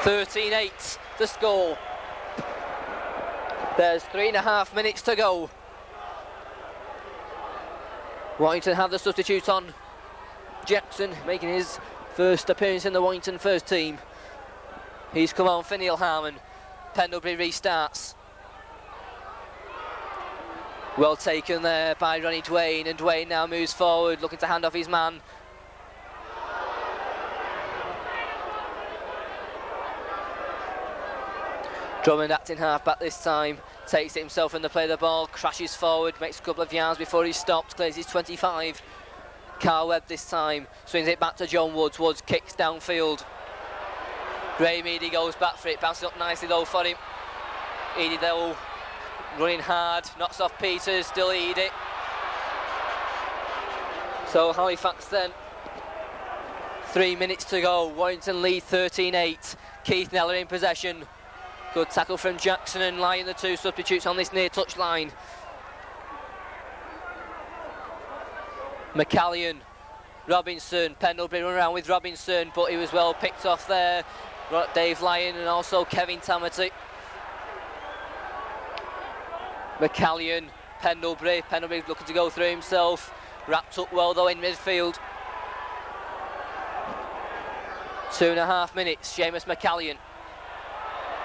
13-8 the score. There's 3.5 minutes to go. Warrington have the substitute on. Jackson making his first appearance in the Warrington first team. He's come on for Neil Harmon. Pendlebury restarts. Well taken there by Ronnie Dwayne, and Dwayne now moves forward, looking to hand off his man. Drummond acting half-back this time, takes it himself in the play of the ball, crashes forward, makes a couple of yards before he stops, clears his 25. Carl Webb this time, swings it back to John Woods. Woods kicks downfield. Graham Eadie goes back for it, bounces up nicely though for him. Eadie though, running hard, knocks off Peters, still Eadie. So Halifax then, 3 minutes to go, Warrington lead 13-8. Keith Neller in possession. Good tackle from Jackson and Lyon, the two substitutes on this near touch line. McCallion, Robinson, Pendlebury run around with Robinson, but he was well picked off there. Dave Lyon and also Kevin Tamati. McCallion, Pendlebury looking to go through himself. Wrapped up well though in midfield. 2.5 minutes, Seamus McCallion.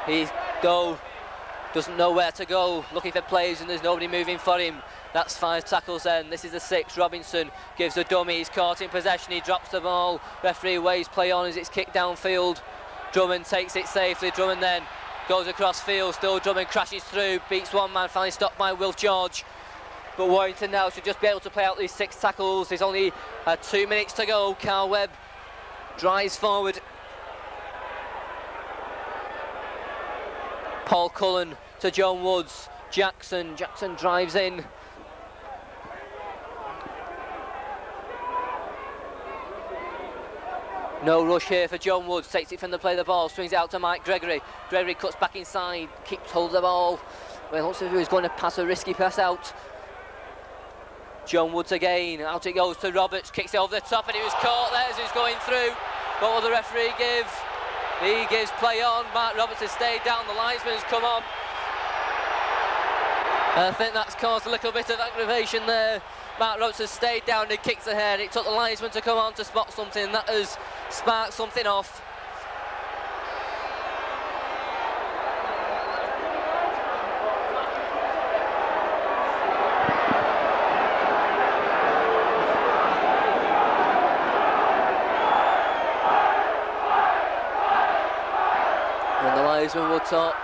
He doesn't know where to go, looking for plays and there's nobody moving for him. That's 5 tackles then, this is the 6th. Robinson gives a dummy, he's caught in possession, he drops the ball. Referee waves play on as it's kicked downfield. Drummond takes it safely, Drummond then goes across field, still Drummond crashes through, beats one man, finally stopped by Wilf George. But Warrington now should just be able to play out these 6 tackles. There's only 2 minutes to go. Carl Webb drives forward. Paul Cullen to John Woods. Jackson drives in. No rush here for John Woods, takes it from the play of the ball, swings it out to Mike Gregory. Gregory cuts back inside, keeps hold of the ball. Well, looks as if he was going to pass a risky pass out. John Woods again, out it goes to Roberts, kicks it over the top and he was caught there as he was going through. What will the referee give? He gives play on, Mark Roberts has stayed down, the linesman's come on. And I think that's caused a little bit of aggravation there. Mark Roberts has stayed down and kicks ahead. It took the linesman to come on to spot something. That has sparked something off. And the linesman will talk.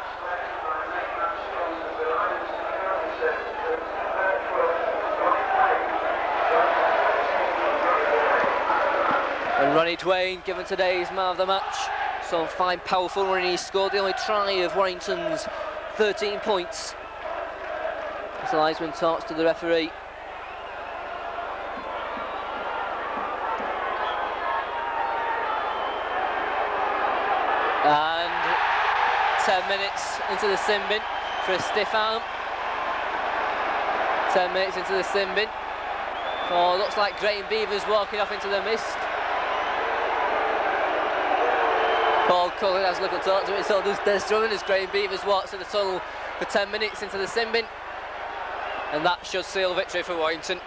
And Ronnie Dwayne given today's man of the match. Some fine, powerful running. He scored the only try of Warrington's 13 points. As the linesman talks to the referee. And 10 minutes into the sin bin for a stiff arm. 10 minutes into the sin bin. Oh, looks like Graham Beavers walking off into the mist. Paul Cullen has a little talk to it, so does Des Drummond as Graham Beavers walks to the tunnel for 10 minutes into the sin bin. And that should seal victory for Warrington.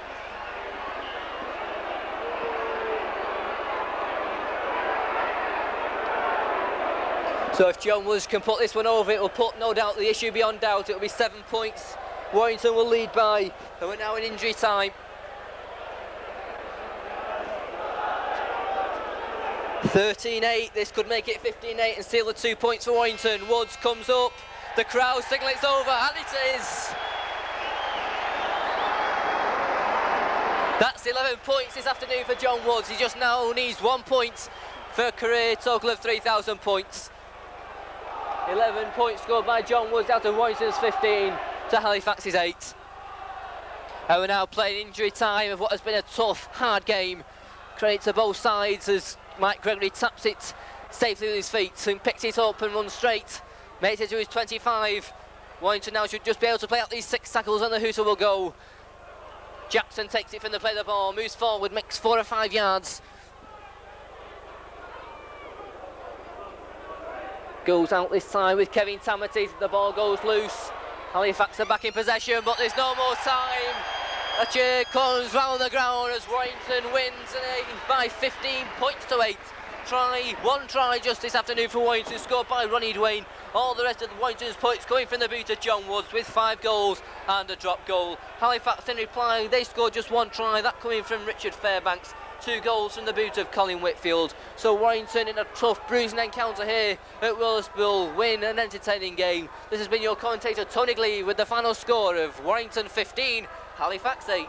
So if John Woods can put this one over, it will put no doubt the issue beyond doubt. It will be 7 points. Warrington will lead by, and we're now in injury time. 13-8, this could make it 15-8 and seal the 2 points for Warrington. Woods comes up, the crowd signal it's over, and it is! That's 11 points this afternoon for John Woods. He just now needs 1 point for a career total of 3,000 points. 11 points scored by John Woods out of Warrington's 15 to Halifax's 8. And we're now playing injury time of what has been a tough, hard game. Credit to both sides as Mike Gregory taps it safely with his feet and picks it up and runs straight. Makes it to his 25. Warrington now should just be able to play out these 6 tackles and the hooter will go. Jackson takes it from the play of the ball, moves forward, makes 4 or 5 yards. Goes out this time with Kevin Tamati, the ball goes loose. Halifax are back in possession, but there's no more time. A cheer comes round the ground as Warrington wins by 15 points to 8. One try just this afternoon for Warrington, scored by Ronnie Dwayne. All the rest of Warrington's points coming from the boot of John Woods with 5 goals and a drop goal. Halifax in reply, they scored just 1 try, that coming from Richard Fairbanks. 2 goals from the boot of Colin Whitfield. So Warrington in a tough, bruising encounter here at Willispool win an entertaining game. This has been your commentator Tony Glee with the final score of Warrington 15, Halifax 8.